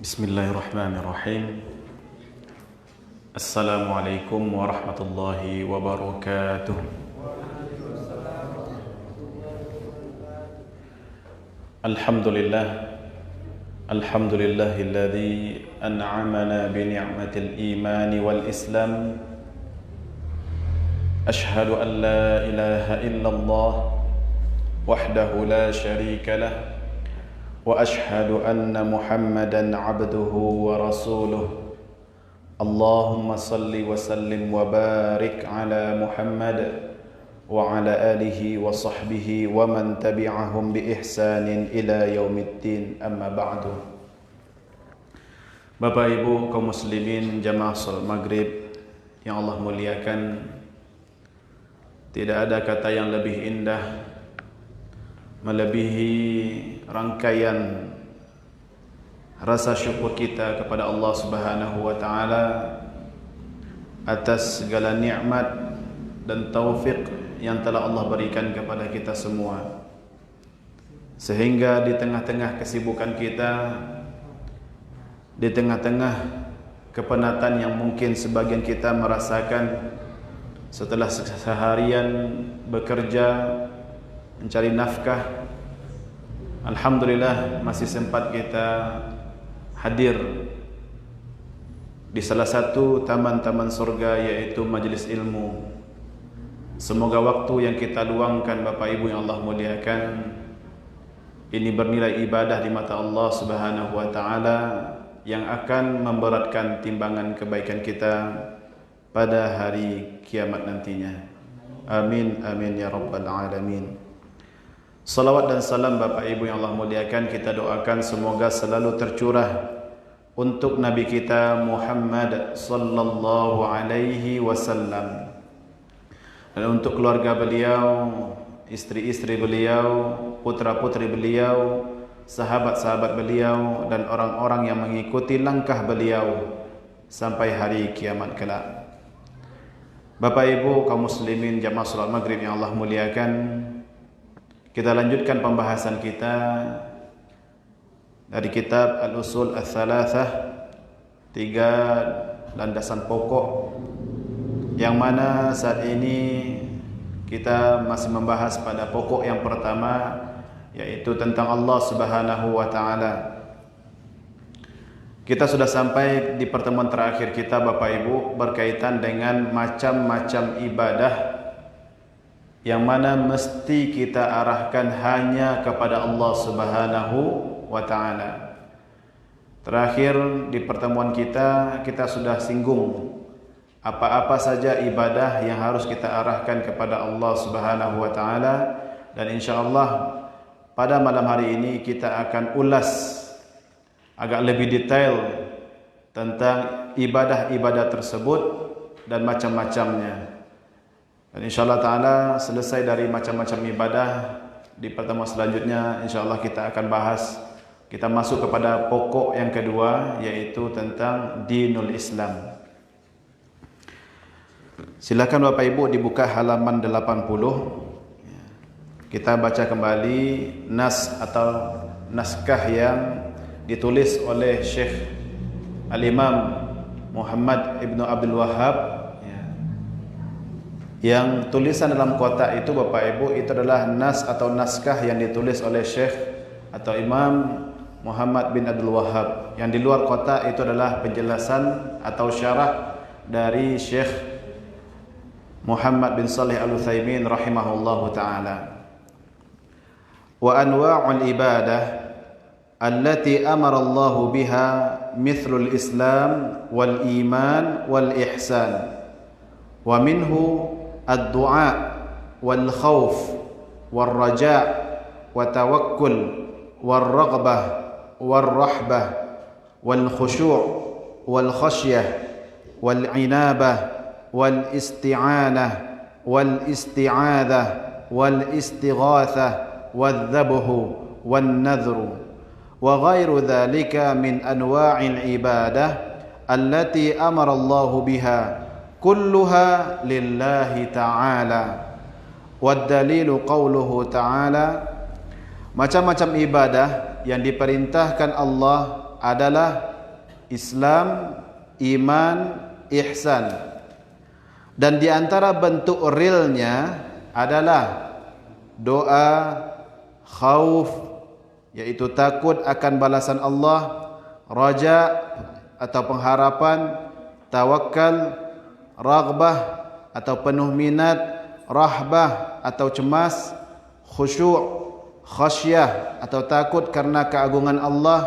Bismillahirrahmanirrahim. Assalamualaikum warahmatullahi wabarakatuh. Alhamdulillah. Alhamdulillahilladzi an'amana bi ni'matil imani wal islam. Ashhadu an la ilaha illallah wahdahu la syarika lah. Wa ashhadu anna Muhammadan abduhu wa rasuluh. Allahumma salli wa sallim wa barik ala Muhammad wa ala alihi wa sahbihi wa man tabi'ahum bi ihsanin ila yaumiddin, amma ba'du. Bapak Ibu kaum muslimin jamaah salat maghrib yang Allah muliakan, tidak ada kata yang lebih indah melebihi rangkaian rasa syukur kita kepada Allah Subhanahu wa taala atas segala nikmat dan taufik yang telah Allah berikan kepada kita semua, sehingga di tengah-tengah kesibukan kita, di tengah-tengah kepenatan yang mungkin sebagian kita merasakan setelah seharian bekerja mencari nafkah, alhamdulillah masih sempat kita hadir di salah satu taman-taman surga, yaitu majelis ilmu. Semoga waktu yang kita luangkan Bapak Ibu yang Allah muliakan ini bernilai ibadah di mata Allah Subhanahu wa taala, yang akan memberatkan timbangan kebaikan kita pada hari kiamat nantinya. Amin amin ya rabbal alamin. Salawat dan salam Bapak Ibu yang Allah muliakan kita doakan semoga selalu tercurah untuk Nabi kita Muhammad sallallahu alaihi wasallam, dan untuk keluarga beliau, istri-istri beliau, putra-putri beliau, sahabat-sahabat beliau, dan orang-orang yang mengikuti langkah beliau sampai hari kiamat kelak. Bapak Ibu kaum muslimin jamaah salat maghrib yang Allah muliakan, kita lanjutkan pembahasan kita dari kitab Al-Usul Ats-Tsalatsah, 3 landasan pokok, yang mana saat ini kita masih membahas pada pokok yang pertama, yaitu tentang Allah Subhanahu wa taala. Kita sudah sampai di pertemuan terakhir kita Bapak Ibu berkaitan dengan macam-macam ibadah yang mana mesti kita arahkan hanya kepada Allah Subhanahu wa taala. Terakhir di pertemuan kita sudah singgung apa-apa saja ibadah yang harus kita arahkan kepada Allah Subhanahu wa taala, dan insyaallah pada malam hari ini kita akan ulas agak lebih detail tentang ibadah-ibadah tersebut dan macam-macamnya. Dan insyaAllah ta'ala selesai dari macam-macam ibadah, di pertemuan selanjutnya insyaAllah kita akan bahas, kita masuk kepada pokok yang kedua, yaitu tentang dinul Islam. Silakan Bapak Ibu dibuka halaman 80. Kita baca kembali nas atau naskah yang ditulis oleh Syekh Al-Imam Muhammad Ibn Abdul Wahhab. Yang tulisan dalam kotak itu Bapak Ibu, itu adalah nas atau naskah yang ditulis oleh Syekh atau Imam Muhammad bin Abdul Wahhab. Yang di luar kotak itu adalah penjelasan atau syarah dari Syekh Muhammad bin Shalih Al-Utsaimin rahimahullahu taala. Wa anwa'ul ibadah allati amara Allah biha mithlul Islam wal iman wal ihsan. Wa minhu الدعاء والخوف والرجاء والتوكل والرغبة والرحبة والخشوع والخشية والعنابة والاستعانة والاستعاذة والاستغاثة والذبح والنذر وغير ذلك من أنواع العبادة التي أمر الله بها كلها لله تعالى. والدليل قوله تعالى Macam-macam ibadah yang diperintahkan Allah adalah Islam, iman, ihsan. Dan di antara bentuk realnya adalah doa, khauf, yaitu takut akan balasan Allah, raja atau pengharapan, tawakal, raghbah atau penuh minat, rahbah atau cemas, khusyuk, khasyah atau takut karena keagungan Allah,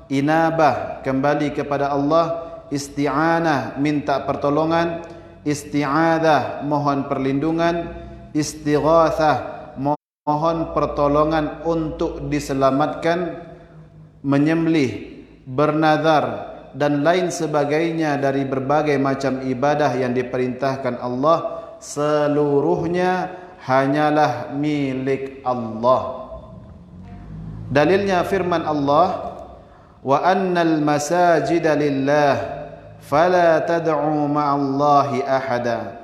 inabah kembali kepada Allah, isti'anah minta pertolongan, isti'adah mohon perlindungan, istighatsah mohon pertolongan untuk diselamatkan, menyembelih, bernazar dan lain sebagainya dari berbagai macam ibadah yang diperintahkan Allah, seluruhnya hanyalah milik Allah. Dalilnya firman Allah, wa annal masajida lillah fala tad'u ma'allahi ahada.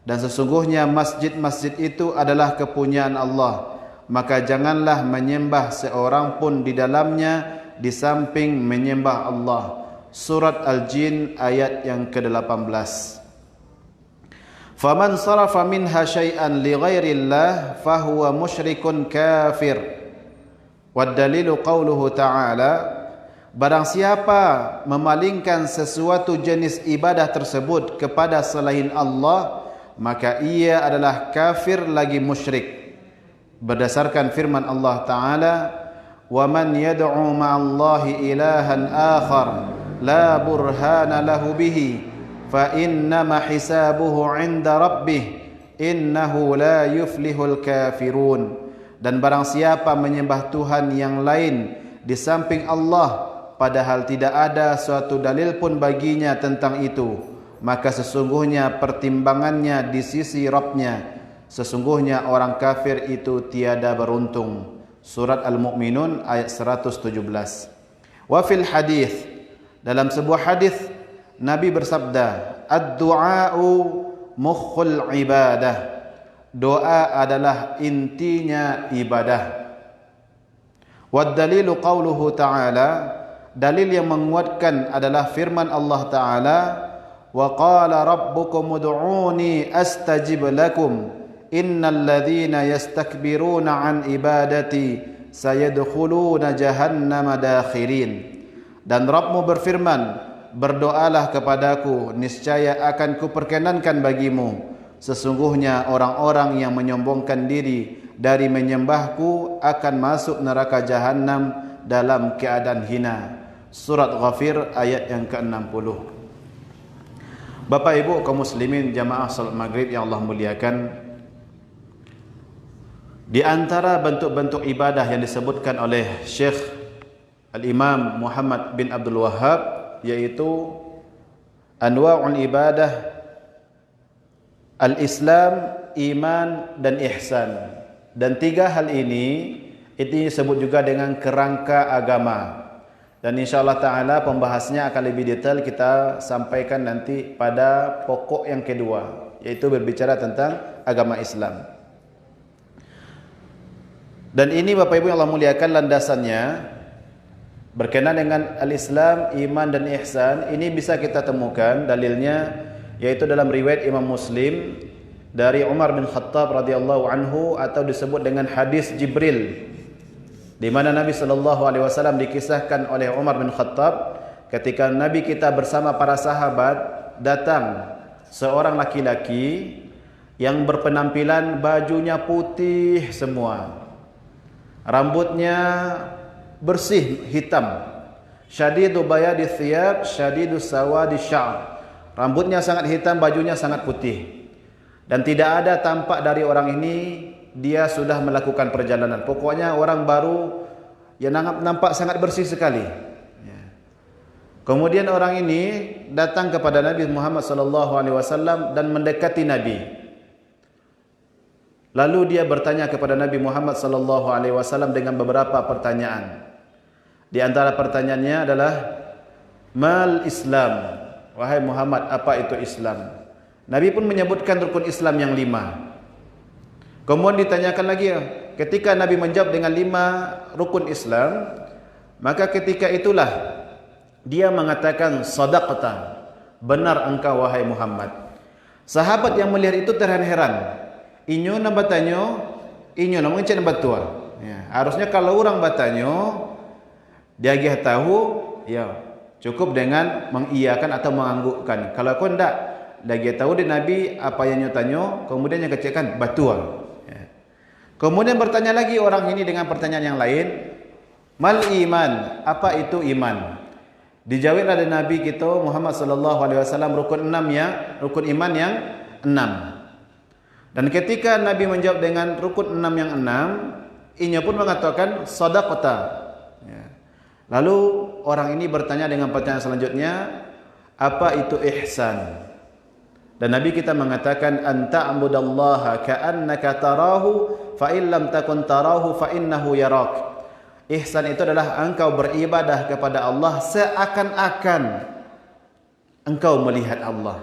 Dan sesungguhnya masjid-masjid itu adalah kepunyaan Allah, maka janganlah menyembah seorang pun di dalamnya di samping menyembah Allah. Surat Al-Jin ayat yang ke-18. Faman sarafa minha syai'an li ghairillah fahuwa musyrikun kafir. Wad dalilu qauluhu ta'ala, barang siapa memalingkan sesuatu jenis ibadah tersebut kepada selain Allah, maka ia adalah kafir lagi musyrik. Berdasarkan firman Allah Ta'ala, wa man yad'u ma'allahi ilahan akhar la burhana lahu bihi fa innama hisabuhu 'inda rabbih innahu la yuflihul kafirun. Dan barang siapa menyembah Tuhan yang lain di samping Allah, padahal tidak ada suatu dalil pun baginya tentang itu, maka sesungguhnya pertimbangannya di sisi Rabb-Nya. Sesungguhnya orang kafir itu tiada beruntung. Surat Al-Mu'minun ayat 117. Wa fil hadis, dalam sebuah hadis Nabi bersabda, ad-du'a'u mukhul ibadah. Doa adalah intinya ibadah. Wad dalilu qauluhu ta'ala, dalil yang menguatkan adalah firman Allah Ta'ala, wa qala rabbukum ud'uni astajib lakum innal ladzina yastakbiruna an ibadati sayadkhuluna jahannama dakhirin. Dan Rabbmu berfirman, berdoalah kepadaku, niscaya akan kuperkenankan bagimu. Sesungguhnya orang-orang yang menyombongkan diri dari menyembahku akan masuk neraka Jahannam dalam keadaan hina. Surat Ghafir ayat yang ke-60. Bapak Ibu kaum muslimin jamaah salat maghrib yang Allah muliakan, di antara bentuk-bentuk ibadah yang disebutkan oleh Syekh Al-Imam Muhammad bin Abdul Wahhab, yaitu anwa'ul ibadah al-Islam, iman dan ihsan. Dan tiga hal ini disebut juga dengan kerangka agama. Dan insyaAllah ta'ala pembahasnya akan lebih detail kita sampaikan nanti pada pokok yang kedua, yaitu berbicara tentang agama Islam. Dan ini Bapak Ibu yang Allah muliakan, landasannya berkenaan dengan al-Islam, iman dan ihsan. Ini bisa kita temukan dalilnya, yaitu dalam riwayat Imam Muslim dari Umar bin Khattab radhiyallahu anhu, atau disebut dengan hadis Jibril, di mana Nabi SAW dikisahkan oleh Umar bin Khattab ketika Nabi kita bersama para sahabat, datang seorang laki-laki yang berpenampilan bajunya putih semua, rambutnya bersih hitam, syadidu bayadi thiyab syadidu sawadi sya'r. Rambutnya sangat hitam, bajunya sangat putih. Dan tidak ada tampak dari orang ini dia sudah melakukan perjalanan. Pokoknya orang baru yang nampak sangat bersih sekali. Kemudian orang ini datang kepada Nabi Muhammad SAW dan mendekati Nabi. Lalu dia bertanya kepada Nabi Muhammad SAW dengan beberapa pertanyaan. Di antara pertanyaannya adalah, mal Islam? Wahai Muhammad, apa itu Islam? Nabi pun menyebutkan rukun Islam yang 5. Kemudian ditanyakan lagi, ketika Nabi menjawab dengan 5 rukun Islam, maka ketika itulah dia mengatakan sadaqta, benar engkau wahai Muhammad. Sahabat yang melihat itu terheran-heran. Inyo na batanyo, inyo na mengecek batua. Ya, harusnya kalau orang batanyo dia tahu, ya cukup dengan mengiyakan atau menganggukkan. Kalau kau ndak, dia tahu di Nabi apa yang nyotanyo, kemudian yang kecekkan batua. Ya. Kemudian bertanya lagi orang ini dengan pertanyaan yang lain, mal iman, apa itu iman? Dijawab oleh Nabi kita Muhammad sallallahu alaihi wasallam rukun 6 ya, rukun iman yang 6. Dan ketika Nabi menjawab dengan rukun 6 yang 6, inya pun mengatakan sadaqata. Ya. Lalu orang ini bertanya dengan pertanyaan selanjutnya, apa itu ihsan? Dan Nabi kita mengatakan anta abudallaha ka'annaka tarahu fa in lam takun tarahu fa innahu yarak. Ihsan itu adalah engkau beribadah kepada Allah seakan-akan engkau melihat Allah.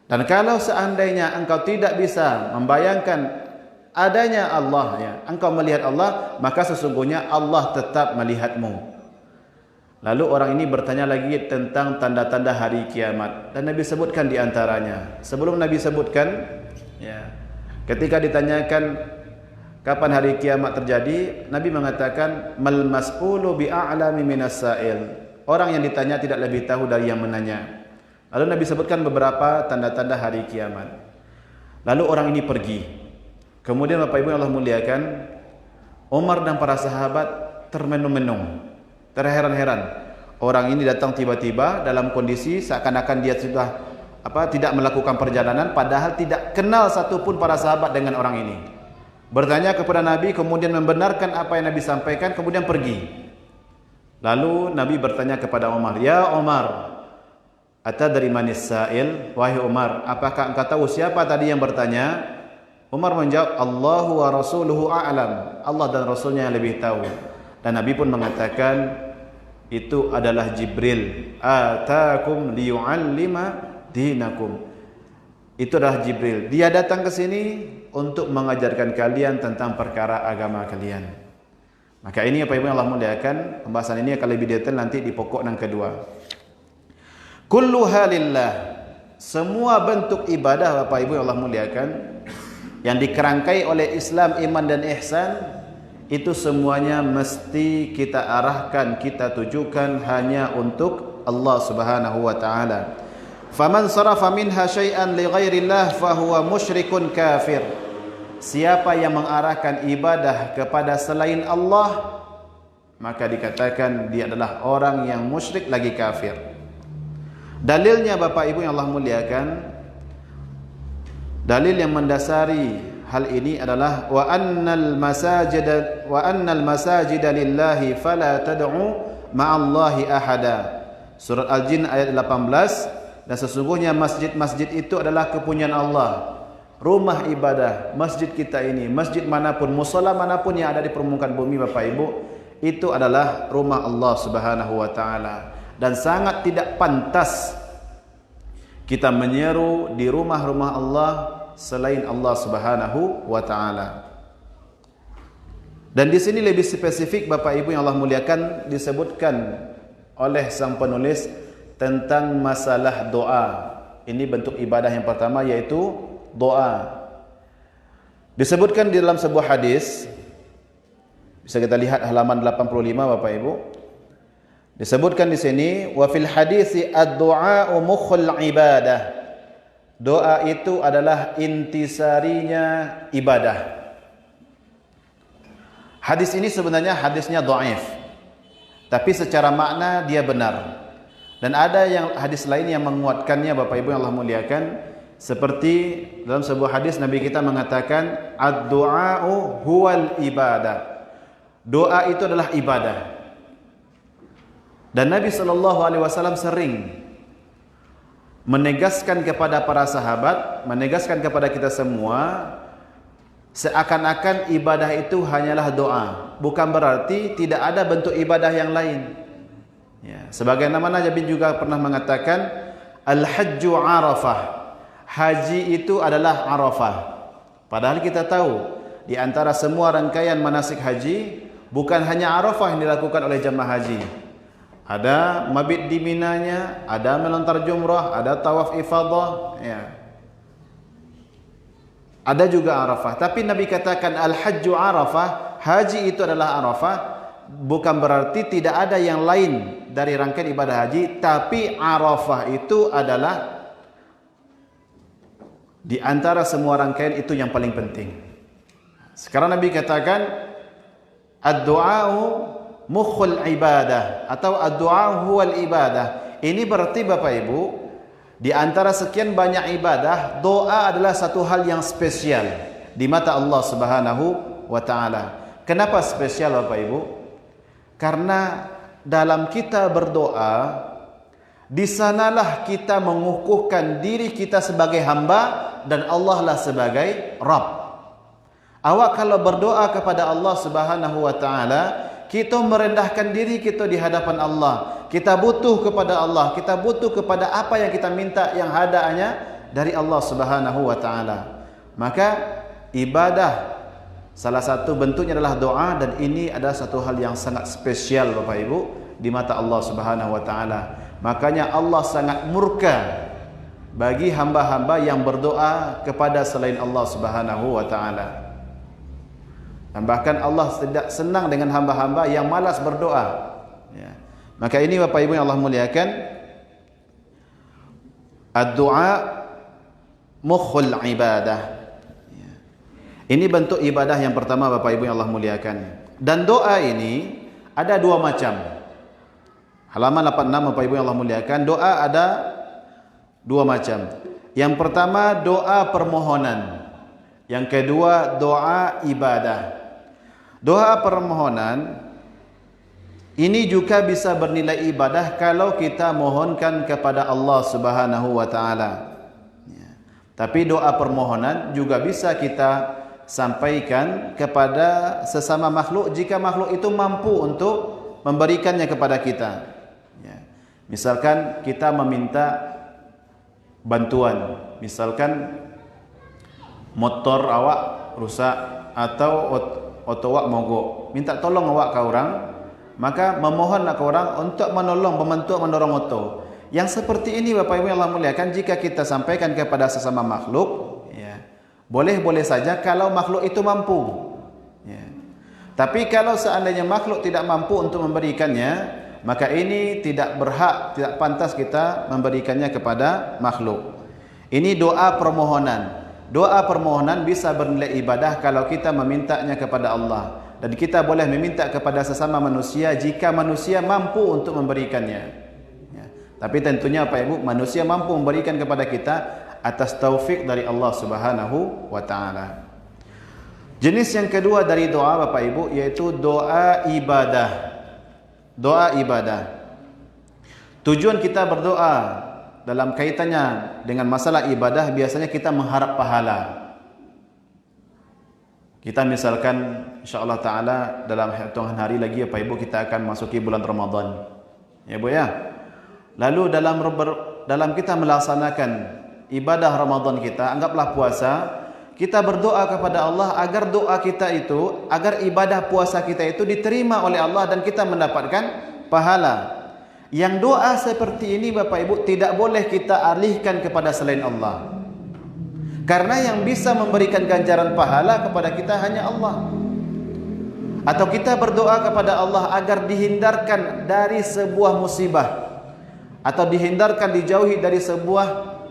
Dan kalau seandainya engkau tidak bisa membayangkan adanya Allah, ya, engkau melihat Allah, maka sesungguhnya Allah tetap melihatmu. Lalu orang ini bertanya lagi tentang tanda-tanda hari kiamat, dan Nabi sebutkan di antaranya. Sebelum Nabi sebutkan, ya, ketika ditanyakan kapan hari kiamat terjadi, Nabi mengatakan mal mas'ulu bi'a'lami minas sa'il. Orang yang ditanya tidak lebih tahu dari yang menanya. Lalu Nabi sebutkan beberapa tanda-tanda hari kiamat. Lalu orang ini pergi. Kemudian Bapak Ibu yang Allah muliakan, Umar dan para sahabat termenung-menung, terheran-heran. Orang ini datang tiba-tiba dalam kondisi seakan-akan dia sudah tidak melakukan perjalanan, padahal tidak kenal satupun para sahabat dengan orang ini. Bertanya kepada Nabi, kemudian membenarkan apa yang Nabi sampaikan, kemudian pergi. Lalu Nabi bertanya kepada Umar, ya Umar, atadri manis sa'il? Wahai Umar, apakah engkau tahu siapa tadi yang bertanya? Umar menjawab, Allahu wa rasuluhu a'lam. Allah dan Rasulnya yang lebih tahu. Dan Nabi pun mengatakan, itu adalah Jibril. Atakum liyu'allima dinakum. Itu adalah Jibril. Dia datang ke sini untuk mengajarkan kalian tentang perkara agama kalian. Maka ini apa yang Allah muliakan, pembahasan ini akan lebih detail nanti di pokok yang kedua. Kulluha lillah. Semua bentuk ibadah Bapak Ibu yang Allah muliakan, yang dikerangkai oleh Islam, iman dan ihsan, itu semuanya mesti kita arahkan, kita tujukan hanya untuk Allah Subhanahu wa taala. Faman sarafa minha syai'an li ghairillah fahuwa musyrikun kafir. Siapa yang mengarahkan ibadah kepada selain Allah, maka dikatakan dia adalah orang yang musyrik lagi kafir. Dalilnya Bapak Ibu yang Allah muliakan, dalil yang mendasari hal ini adalah wa annal masajida lillahi fala tad'u ma'allahi ahada. Surat Al-Jin ayat 18. Dan sesungguhnya masjid-masjid itu adalah kepunyaan Allah. Rumah ibadah, masjid kita ini, masjid manapun, musala manapun yang ada di permukaan bumi Bapak Ibu, itu adalah rumah Allah Subhanahu wa taala. Dan sangat tidak pantas kita menyeru di rumah-rumah Allah selain Allah Subhanahu wa taala. Dan di sini lebih spesifik Bapak Ibu yang Allah muliakan, disebutkan oleh sang penulis tentang masalah doa. Ini bentuk ibadah yang pertama, yaitu doa. Disebutkan di dalam sebuah hadis, bisa kita lihat halaman 85 Bapak Ibu. Disebutkan di sini, wa fil hadisi ad-du'a mukhul ibadah. Doa itu adalah intisarinya ibadah. Hadis ini sebenarnya hadisnya dhaif, tapi secara makna dia benar. Dan ada yang hadis lain yang menguatkannya Bapak Ibu yang Allah muliakan, seperti dalam sebuah hadis Nabi kita mengatakan ad-du'a'u huwal ibadah. Doa itu adalah ibadah. Dan Nabi SAW sering menegaskan kepada para sahabat, menegaskan kepada kita semua, seakan-akan ibadah itu hanyalah doa. Bukan berarti tidak ada bentuk ibadah yang lain. Ya, sebagaimana Nabi juga pernah mengatakan, al-hajju arafah. Haji itu adalah Arafah. Padahal kita tahu di antara semua rangkaian manasik haji, bukan hanya Arafah yang dilakukan oleh jemaah haji. Ada mabit di Minanya, ada melontar jumrah, ada tawaf ifadah, ya. Ada juga Arafah. Tapi Nabi katakan al-hajju Arafah, haji itu adalah Arafah, bukan berarti tidak ada yang lain dari rangkaian ibadah haji, tapi Arafah itu adalah di antara semua rangkaian itu yang paling penting. Sekarang Nabi katakan ad-du'a'u mukhul ibadah atau ad-du'a'u huwal ibadah. Ini berarti Bapak Ibu, di antara sekian banyak ibadah, doa adalah satu hal yang spesial di mata Allah Subhanahu wa taala. Kenapa spesial Bapak Ibu? Karena dalam kita berdoa, di sanalah kita mengukuhkan diri kita sebagai hamba dan Allah lah sebagai Rabb. Awak kalau berdoa kepada Allah Subhanahu wa taala, kita merendahkan diri kita di hadapan Allah. Kita butuh kepada Allah, kita butuh kepada apa yang kita minta yang adanya dari Allah Subhanahu wa taala. Maka ibadah salah satu bentuknya adalah doa, dan ini adalah satu hal yang sangat spesial Bapak Ibu di mata Allah Subhanahu wa taala. Makanya Allah sangat murka bagi hamba-hamba yang berdoa kepada selain Allah Subhanahu wa taala. Dan bahkan Allah tidak senang dengan hamba-hamba yang malas berdoa. Ya. Maka ini Bapak Ibu yang Allah muliakan, ad-du'a mukhul ibadah. Ya. Ini bentuk ibadah yang pertama Bapak Ibu yang Allah muliakan. Dan doa ini ada dua macam. Halaman 86 Bapak Ibu yang Allah muliakan, doa ada dua macam. Yang pertama doa permohonan. Yang kedua doa ibadah. Doa permohonan ini juga bisa bernilai ibadah kalau kita mohonkan kepada Allah Subhanahu wa taala. Ya. Tapi doa permohonan juga bisa kita sampaikan kepada sesama makhluk jika makhluk itu mampu untuk memberikannya kepada kita. Ya. Misalkan kita meminta bantuan, misalkan motor awak rusak atau oto awak mogok, minta tolong awak ke orang, maka memohonlah ke orang untuk menolong, membantu mendorong oto. Yang seperti ini Bapak Ibu yang Allah muliakan, jika kita sampaikan kepada sesama makhluk, ya, boleh-boleh saja kalau makhluk itu mampu. Ya. Tapi kalau seandainya makhluk tidak mampu untuk memberikannya, maka ini tidak berhak, tidak pantas kita memberikannya kepada makhluk. Ini doa permohonan. Doa permohonan bisa bernilai ibadah kalau kita memintanya kepada Allah, dan kita boleh meminta kepada sesama manusia jika manusia mampu untuk memberikannya. Ya. Tapi tentunya Pak Ibu, manusia mampu memberikan kepada kita atas taufik dari Allah Subhanahu wa taala. Jenis yang kedua dari doa Bapak Ibu yaitu doa ibadah. Doa ibadah. Tujuan kita berdoa dalam kaitannya dengan masalah ibadah, biasanya kita mengharap pahala. Kita misalkan insyaAllah ta'ala dalam hitungan hari lagi ya Pak Ibu, kita akan masuki bulan Ramadan. Ya Bu ya. Lalu dalam kita melaksanakan ibadah Ramadan kita, anggaplah puasa, kita berdoa kepada Allah agar doa kita itu, agar ibadah puasa kita itu diterima oleh Allah dan kita mendapatkan pahala. Yang doa seperti ini Bapak Ibu tidak boleh kita alihkan kepada selain Allah. Karena yang bisa memberikan ganjaran pahala kepada kita hanya Allah. Atau kita berdoa kepada Allah agar dihindarkan dari sebuah musibah, atau dihindarkan, dijauhi dari sebuah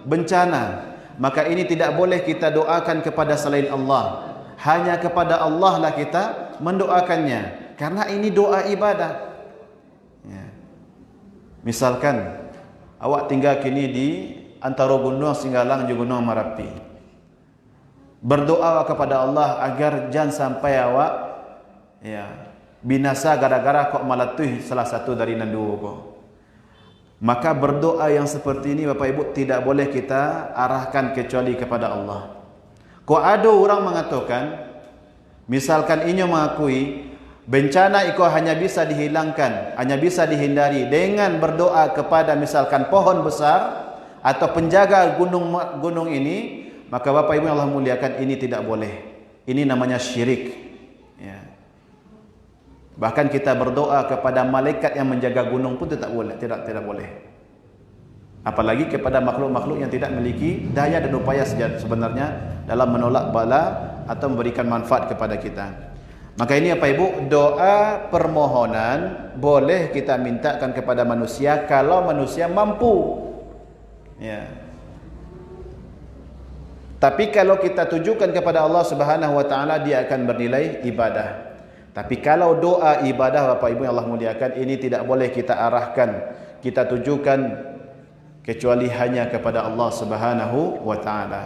bencana, maka ini tidak boleh kita doakan kepada selain Allah. Hanya kepada Allah lah kita mendoakannya, karena ini doa ibadah. Misalkan awak tinggal kini di antara Gunung Singgalang dan Gunung Merapi, berdoa kepada Allah agar jangan sampai awak binasa gara-gara kok malatuh salah satu dari nandu kok. Maka berdoa yang seperti ini Bapak Ibu tidak boleh kita arahkan kecuali kepada Allah. Kok ada orang mengatakan, misalkan inyo mengakui bencana itu hanya bisa dihilangkan, hanya bisa dihindari dengan berdoa kepada misalkan pohon besar atau penjaga gunung ini, maka Bapak Ibu yang Allah muliakan, ini tidak boleh. Ini namanya syirik. Ya. Bahkan kita berdoa kepada malaikat yang menjaga gunung pun tidak boleh, tidak boleh. Apalagi kepada makhluk-makhluk yang tidak memiliki daya dan upaya sebenarnya dalam menolak bala atau memberikan manfaat kepada kita. Maka ini apa Ibu, doa permohonan boleh kita mintakan kepada manusia kalau manusia mampu. Ya. Tapi kalau kita tujukan kepada Allah Subhanahu wa taala, dia akan bernilai ibadah. Tapi kalau doa ibadah Bapak Ibu yang Allah muliakan, ini tidak boleh kita arahkan, kita tujukan kecuali hanya kepada Allah Subhanahu wa taala.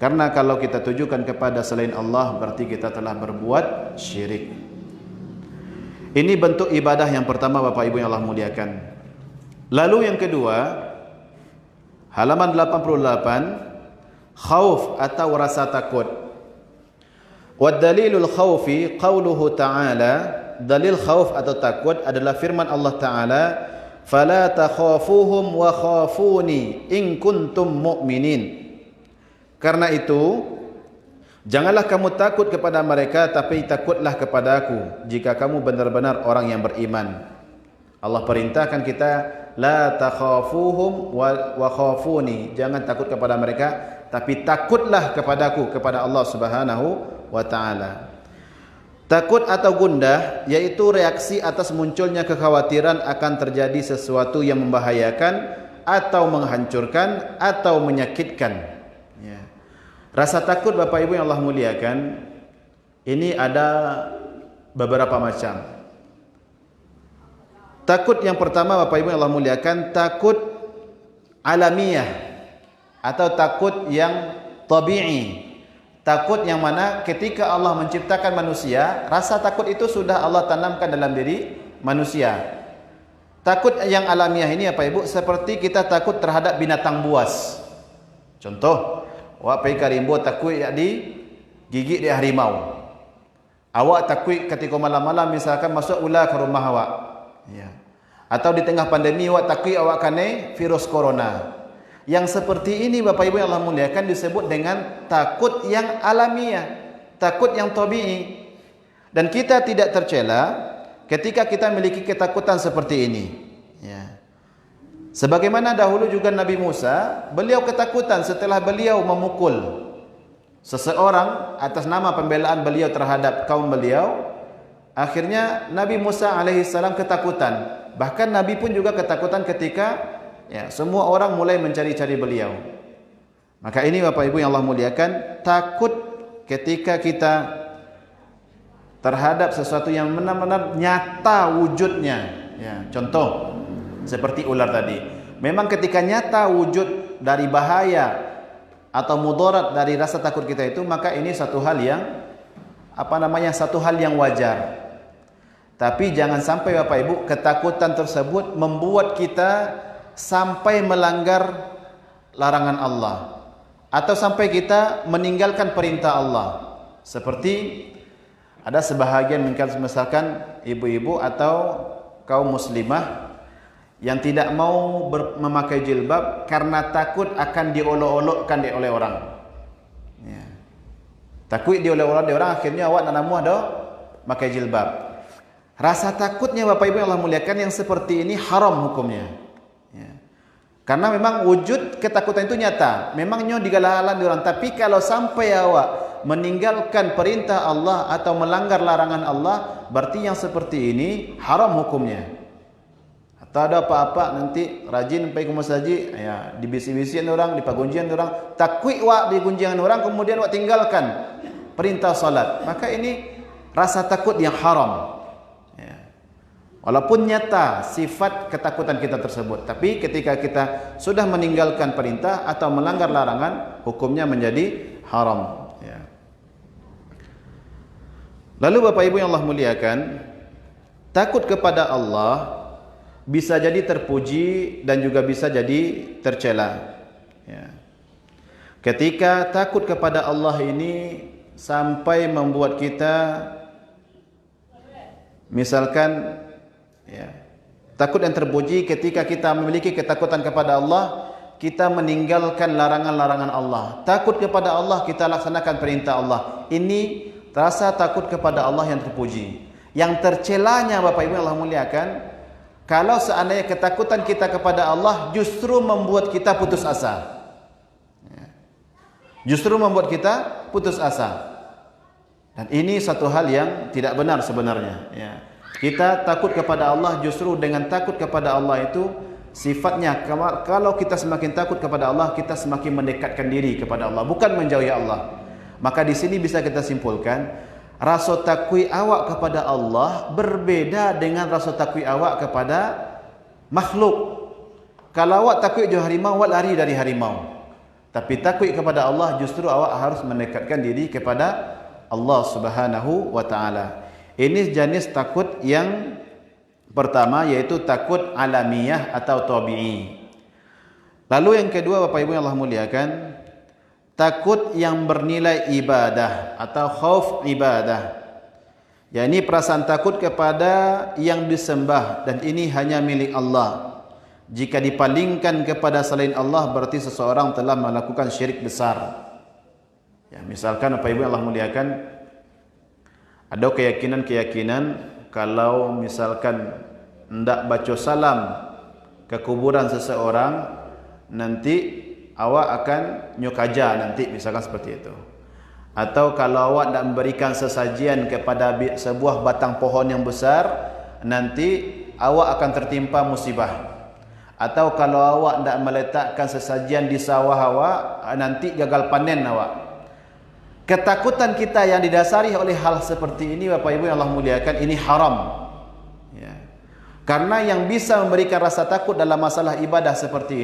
Karena kalau kita tujukan kepada selain Allah, berarti kita telah berbuat syirik. Ini bentuk ibadah yang pertama Bapak Ibu yang Allah muliakan. Lalu yang kedua, halaman 88, khauf atau rasa takut. Wa dalilul khaufi qauluhu ta'ala, dalil khauf atau takut adalah firman Allah Ta'ala, fala takhafuhum wa khafuni in kuntum mu'minin. Karena itu, janganlah kamu takut kepada mereka, tapi takutlah kepada aku jika kamu benar-benar orang yang beriman. Allah perintahkan kita, la takhafuhum wa khafuni, jangan takut kepada mereka, tapi takutlah kepadaku, kepada Allah Subhanahu wa taala. Takut atau gundah yaitu reaksi atas munculnya kekhawatiran akan terjadi sesuatu yang membahayakan atau menghancurkan atau menyakitkan. Ya. Rasa takut Bapak Ibu yang Allah muliakan, ini ada beberapa macam. Takut yang pertama Bapak Ibu yang Allah muliakan, takut alamiah atau takut yang tabi'i. Takut yang mana ketika Allah menciptakan manusia, rasa takut itu sudah Allah tanamkan dalam diri manusia. Takut yang alamiah ini apa Ibu? Seperti kita takut terhadap binatang buas. Contoh, awak pergi ke rimbo takut di gigit dia harimau. Awak takut ketika malam-malam misalkan masuk ular ke rumah awak. Ya. Atau di tengah pandemi awak takut awak kena virus corona. Yang seperti ini Bapak Ibu yang Allah muliakan disebut dengan takut yang alamiah, takut yang tabi'i. Dan kita tidak tercela ketika kita memiliki ketakutan seperti ini. Ya. Sebagaimana dahulu juga Nabi Musa, beliau ketakutan setelah beliau memukul seseorang atas nama pembelaan beliau terhadap kaum beliau. Akhirnya Nabi Musa alaihissalam ketakutan. Bahkan Nabi pun juga ketakutan ketika semua orang mulai mencari-cari beliau. Maka ini Bapak Ibu yang Allah muliakan, takut ketika kita terhadap sesuatu yang benar-benar nyata wujudnya. Ya, contoh seperti ular tadi. Memang ketika nyata wujud dari bahaya atau mudarat dari rasa takut kita itu, maka ini satu hal yang satu hal yang wajar. Tapi jangan sampai Bapak Ibu ketakutan tersebut membuat kita sampai melanggar larangan Allah atau sampai kita meninggalkan perintah Allah. Seperti ada sebahagian misalkan ibu-ibu atau kaum muslimah yang tidak mau memakai jilbab karena takut akan diolok-olokkan oleh orang. Ya. Takut diolok-olok oleh orang, akhirnya awak nanamu ada pakai jilbab. Rasa takutnya Bapak Ibu yang Allah muliakan yang seperti ini haram hukumnya. Karena memang wujud ketakutan itu nyata. Memangnya digalalan di orang. Tapi kalau sampai awak meninggalkan perintah Allah atau melanggar larangan Allah, berarti yang seperti ini haram hukumnya. Atau ada apa-apa nanti rajin pergi ke masjid, ya, di bisi-bisian orang, di pagunjian orang, takut awak di gunjian orang, kemudian awak tinggalkan perintah salat. Maka ini rasa takut yang haram. Walaupun nyata sifat ketakutan kita tersebut, tapi ketika kita sudah meninggalkan perintah atau melanggar larangan, hukumnya menjadi haram. Ya. Lalu Bapak Ibu yang Allah muliakan, takut kepada Allah bisa jadi terpuji dan juga bisa jadi tercela. Ya. Ketika takut kepada Allah ini sampai membuat kita misalkan takut yang terpuji ketika kita memiliki ketakutan kepada Allah, kita meninggalkan larangan-larangan Allah. Takut kepada Allah, kita laksanakan perintah Allah. Ini rasa takut kepada Allah yang terpuji. Yang tercelanya Bapak Ibu yang Allah muliakan, kalau seandainya ketakutan kita kepada Allah justru membuat kita putus asa. Justru membuat kita putus asa. Dan ini satu hal yang tidak benar sebenarnya. Ya. Kita takut kepada Allah, justru dengan takut kepada Allah itu sifatnya, kalau kita semakin takut kepada Allah, kita semakin mendekatkan diri kepada Allah, bukan menjauhi Allah. Maka di sini bisa kita simpulkan, rasa takut awak kepada Allah berbeda dengan rasa takut awak kepada makhluk. Kalau awak takut jauh harimau, awak lari dari harimau. Tapi takut kepada Allah justru awak harus mendekatkan diri kepada Allah Subhanahu wa taala. Ini jenis takut yang pertama, yaitu takut alamiah atau tabi'i. Lalu yang kedua Bapak Ibu yang Allah muliakan, takut yang bernilai ibadah atau khauf ibadah. Ya, ini perasaan takut kepada yang disembah dan ini hanya milik Allah. Jika dipalingkan kepada selain Allah, berarti seseorang telah melakukan syirik besar. Ya, misalkan Bapak Ibu yang Allah muliakan, ada keyakinan-keyakinan kalau misalkan hendak baca salam ke kuburan seseorang, nanti awak akan nyukaja nanti, misalkan seperti itu. Atau kalau awak hendak memberikan sesajian kepada sebuah batang pohon yang besar, nanti awak akan tertimpa musibah. Atau kalau awak hendak meletakkan sesajian di sawah awak, nanti gagal panen awak. Ketakutan kita yang didasari oleh hal seperti ini Bapak Ibu yang Allah muliakan, ini haram. Ya. Karena yang bisa memberikan rasa takut dalam masalah ibadah seperti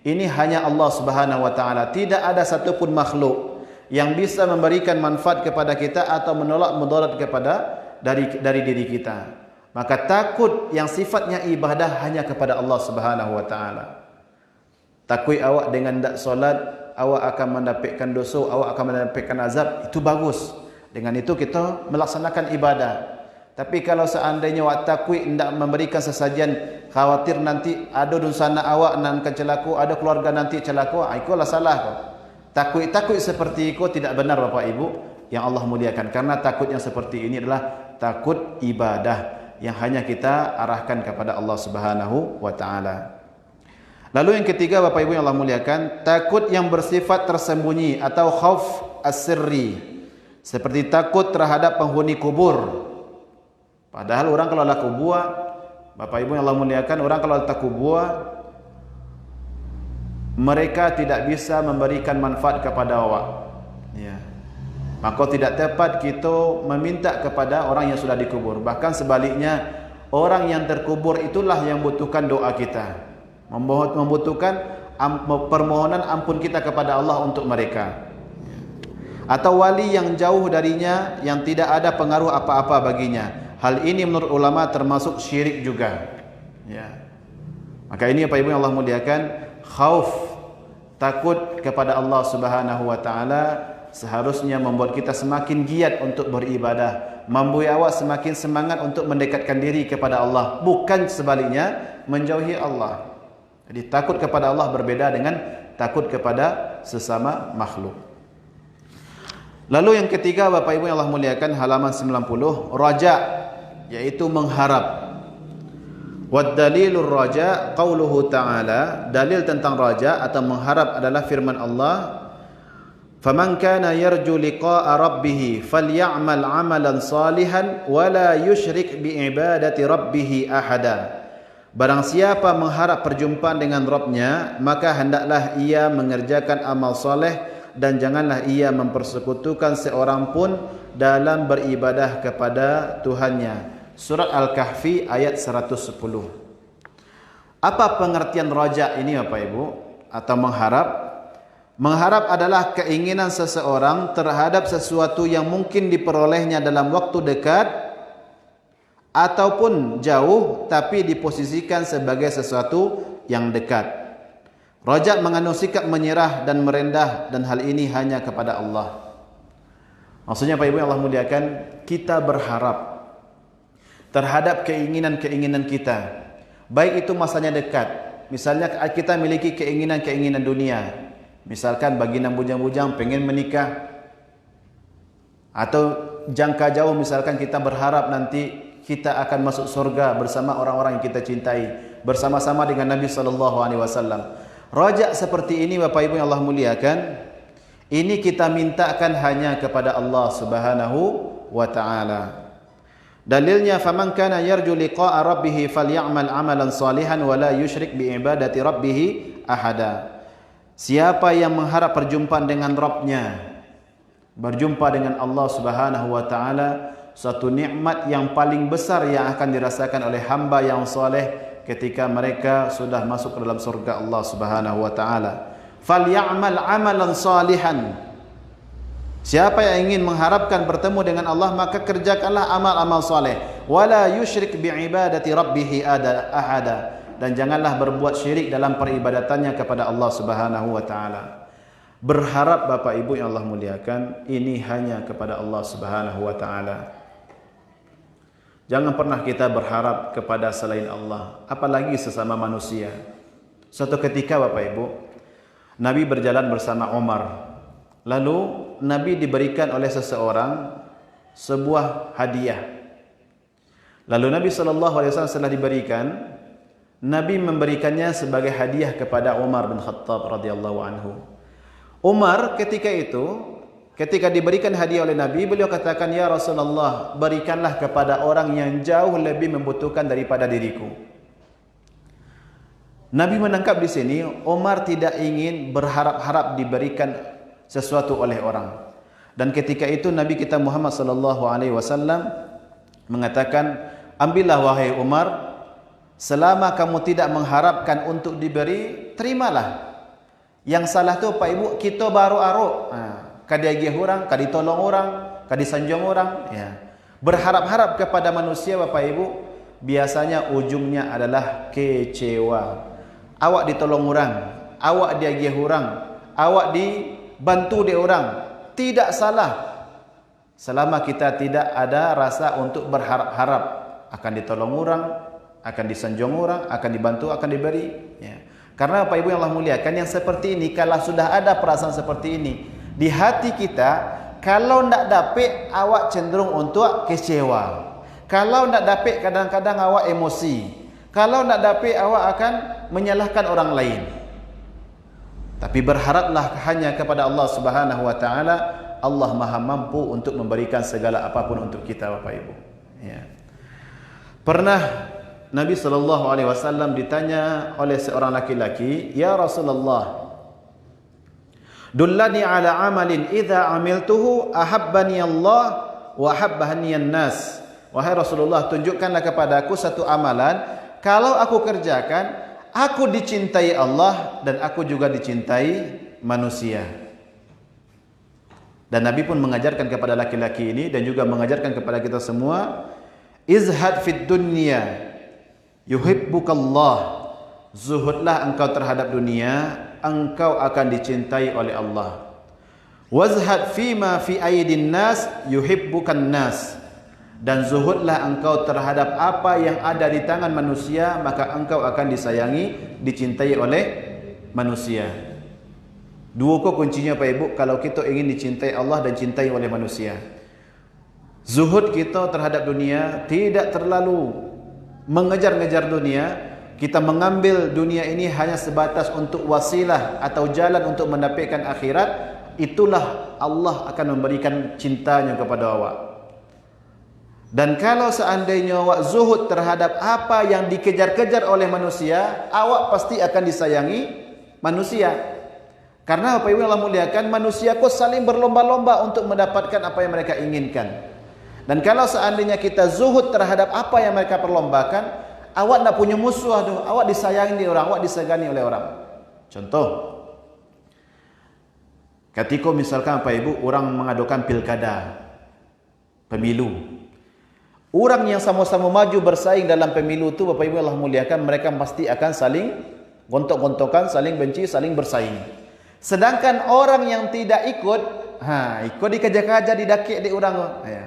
ini hanya Allah Subhanahu wa taala. Tidak ada satupun makhluk yang bisa memberikan manfaat kepada kita atau menolak mudarat kepada dari diri kita. Maka takut yang sifatnya ibadah hanya kepada Allah Subhanahu wa taala. Takut awak dengan tak solat, awak akan mendapatkan dosa, awak akan mendapatkan azab, itu bagus. Dengan itu kita melaksanakan ibadah. Tapi kalau seandainya awak takut hendak memberikan sesajian, khawatir nanti ada dunsana awak nan celaka, ada keluarga nanti celaka, itulah salah kau. Takut seperti itu tidak benar Bapak Ibu yang Allah muliakan, karena takut yang seperti ini adalah takut ibadah yang hanya kita arahkan kepada Allah Subhanahu wa taala. Lalu yang ketiga Bapak Ibu yang Allah muliakan, takut yang bersifat tersembunyi atau khauf as-sirri. Seperti takut terhadap penghuni kubur. Padahal orang kalau laku buah, Bapak Ibu yang Allah muliakan, orang kalau laku buah, mereka tidak bisa memberikan manfaat kepada awak. Ya. Maka tidak tepat kita meminta kepada orang yang sudah dikubur. Bahkan sebaliknya, orang yang terkubur itulah yang membutuhkan doa kita, membutuhkan permohonan ampun kita kepada Allah untuk mereka. Atau wali yang jauh darinya, yang tidak ada pengaruh apa-apa baginya. Hal ini menurut ulama termasuk syirik juga. Ya. Maka ini Bapak Ibu yang Allah muliakan, khauf, takut kepada Allah Subhanahu wa taala seharusnya membuat kita semakin giat untuk beribadah, membuat awak semakin semangat untuk mendekatkan diri kepada Allah, bukan sebaliknya menjauhi Allah. Jadi takut kepada Allah berbeda dengan takut kepada sesama makhluk. Lalu yang ketiga Bapak Ibu yang Allah muliakan, halaman 90, raja, yaitu mengharap. Wad dalilur raja qauluhu ta'ala, dalil tentang raja atau mengharap adalah firman Allah, faman kana yarju liqa'a rabbih falyamal 'amalan salihan wa la yusyrik bi ibadati rabbih ahada. Barang siapa mengharap perjumpaan dengan Rabbnya, maka hendaklah ia mengerjakan amal soleh dan janganlah ia mempersekutukan seorang pun dalam beribadah kepada Tuhannya. Surat Al-Kahfi ayat 110. Apa pengertian raja ini Bapak Ibu atau mengharap? Mengharap adalah keinginan seseorang terhadap sesuatu yang mungkin diperolehnya dalam waktu dekat ataupun jauh, tapi diposisikan sebagai sesuatu yang dekat. Raja mengandung sikap menyerah dan merendah, dan hal ini hanya kepada Allah. Maksudnya Pak Ibu yang Allah muliakan, kita berharap terhadap keinginan-keinginan kita, baik itu masanya dekat. Misalnya kita memiliki keinginan-keinginan dunia. Misalkan baginda bujang-bujang pengen menikah, Atau jangka jauh misalkan kita berharap nanti kita akan masuk surga bersama orang-orang yang kita cintai, bersama-sama dengan Nabi sallallahu alaihi wasallam. Rajak seperti ini Bapak Ibu yang Allah muliakan, ini kita mintakan hanya kepada Allah Subhanahu wa taala. Dalilnya faman kana yarju liqa'a rabbih falyamal amalan salihan wa la yusyrik bi ibadati rabbih ahada. Siapa yang mengharap perjumpaan dengan Rabbnya, berjumpa dengan Allah Subhanahu wa taala, suatu nikmat yang paling besar yang akan dirasakan oleh hamba yang soleh ketika mereka sudah masuk ke dalam surga Allah Subhanahu wa taala. Falyamal amalan salihan. Siapa yang ingin mengharapkan bertemu dengan Allah, maka kerjakanlah amal-amal soleh. Wala yusyrik bi ibadati rabbih ahada. Dan janganlah berbuat syirik dalam peribadatannya kepada Allah Subhanahu wa taala. Berharap Bapak Ibu yang Allah muliakan, ini hanya kepada Allah Subhanahu wa taala. Jangan pernah kita berharap kepada selain Allah, apalagi sesama manusia. Suatu ketika Bapak Ibu, Nabi berjalan bersama Umar. Lalu Nabi diberikan oleh seseorang sebuah hadiah. Lalu Nabi SAW setelah diberikan, Nabi memberikannya sebagai hadiah kepada Umar bin Khattab radhiyallahu anhu. Umar ketika itu, ketika diberikan hadiah oleh Nabi, beliau katakan, "Ya Rasulullah, berikanlah kepada orang yang jauh lebih membutuhkan daripada diriku." Nabi menangkap di sini, Umar tidak ingin berharap-harap diberikan sesuatu oleh orang. Dan ketika itu Nabi kita Muhammad sallallahu alaihi wasallam mengatakan, "Ambillah wahai Umar, selama kamu tidak mengharapkan untuk diberi, terimalah. Yang salah tu Pak Ibu, kita baru aruk. Kadiagih orang, kaditolong orang, kadisanjung orang, ya. Berharap-harap kepada manusia Bapak Ibu, biasanya ujungnya adalah kecewa. Awak ditolong orang, awak diagih orang, awak dibantu di orang, tidak salah. Selama kita tidak ada rasa untuk berharap-harap akan ditolong orang, akan disanjung orang, akan dibantu, akan diberi, ya. Karena Bapak Ibu yang Allah muliakan, yang seperti ini, kalau sudah ada perasaan seperti ini di hati kita, kalau tidak dapat, awak cenderung untuk kecewa. Kalau tidak dapat, kadang-kadang awak emosi. Kalau tidak dapat, awak akan menyalahkan orang lain. Tapi berharaplah hanya kepada Allah Subhanahu wa taala. Allah Maha mampu untuk memberikan segala apapun untuk kita Bapak Ibu, ya. Pernah Nabi SAW ditanya oleh seorang laki-laki, "Ya Rasulullah, dullani ala amalin idza amiltuhu ahabbani Allah wa ahabbani an-nas." Wahai Rasulullah, tunjukkanlah kepadaku satu amalan, kalau aku kerjakan, aku dicintai Allah dan aku juga dicintai manusia. Dan Nabi pun mengajarkan kepada laki-laki ini dan juga mengajarkan kepada kita semua, izhad fid dunya yuhibbukallah. Zuhudlah engkau terhadap dunia, engkau akan dicintai oleh Allah. Wazhad fima fi aidin nas yuhibbukan nas. Dan zuhudlah engkau terhadap apa yang ada di tangan manusia, maka engkau akan disayangi, dicintai oleh manusia. Dua kuncinya Pak Ibu, kalau kita ingin dicintai Allah dan cintai oleh manusia. Zuhud kita terhadap dunia, tidak terlalu mengejar-ngejar dunia. Kita mengambil dunia ini hanya sebatas untuk wasilah atau jalan untuk mendapatkan akhirat. Itulah Allah akan memberikan cintanya kepada awak. Dan kalau seandainya awak zuhud terhadap apa yang dikejar-kejar oleh manusia, awak pasti akan disayangi manusia. Karena Bapak Ibu yang Allah muliakan, manusia kok saling berlomba-lomba untuk mendapatkan apa yang mereka inginkan. Dan kalau seandainya kita zuhud terhadap apa yang mereka perlombakan, awak tidak punya musuh tu, awak disayangi oleh orang, awak disegani oleh orang. Contoh, ketika misalkan Bapak Ibu orang mengadukan pilkada, pemilu, orang yang sama-sama maju bersaing dalam pemilu itu Bapak Ibu Allah muliakan, mereka pasti akan saling gontok-gontokan, saling benci, saling bersaing. Sedangkan orang yang tidak ikut, ikut dikejar-kejar, didakik di orang, ya.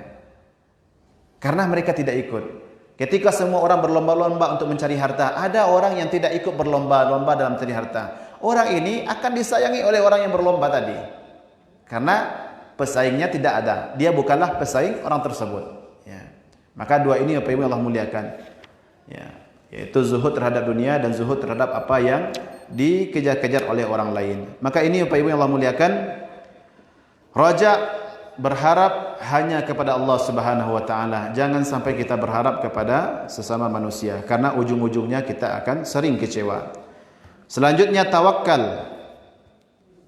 Karena mereka tidak ikut. Ketika semua orang berlomba-lomba untuk mencari harta, ada orang yang tidak ikut berlomba-lomba dalam mencari harta. Orang ini akan disayangi oleh orang yang berlomba tadi. Karena pesaingnya tidak ada. Dia bukanlah pesaing orang tersebut. Ya. Maka dua ini apa yang Allah muliakan. Ya. Yaitu zuhud terhadap dunia dan zuhud terhadap apa yang dikejar-kejar oleh orang lain. Maka ini apa yang Allah muliakan. Raja berharap hanya kepada Allah Subhanahu wa taala. Jangan sampai kita berharap kepada sesama manusia karena ujung-ujungnya kita akan sering kecewa. Selanjutnya tawakal.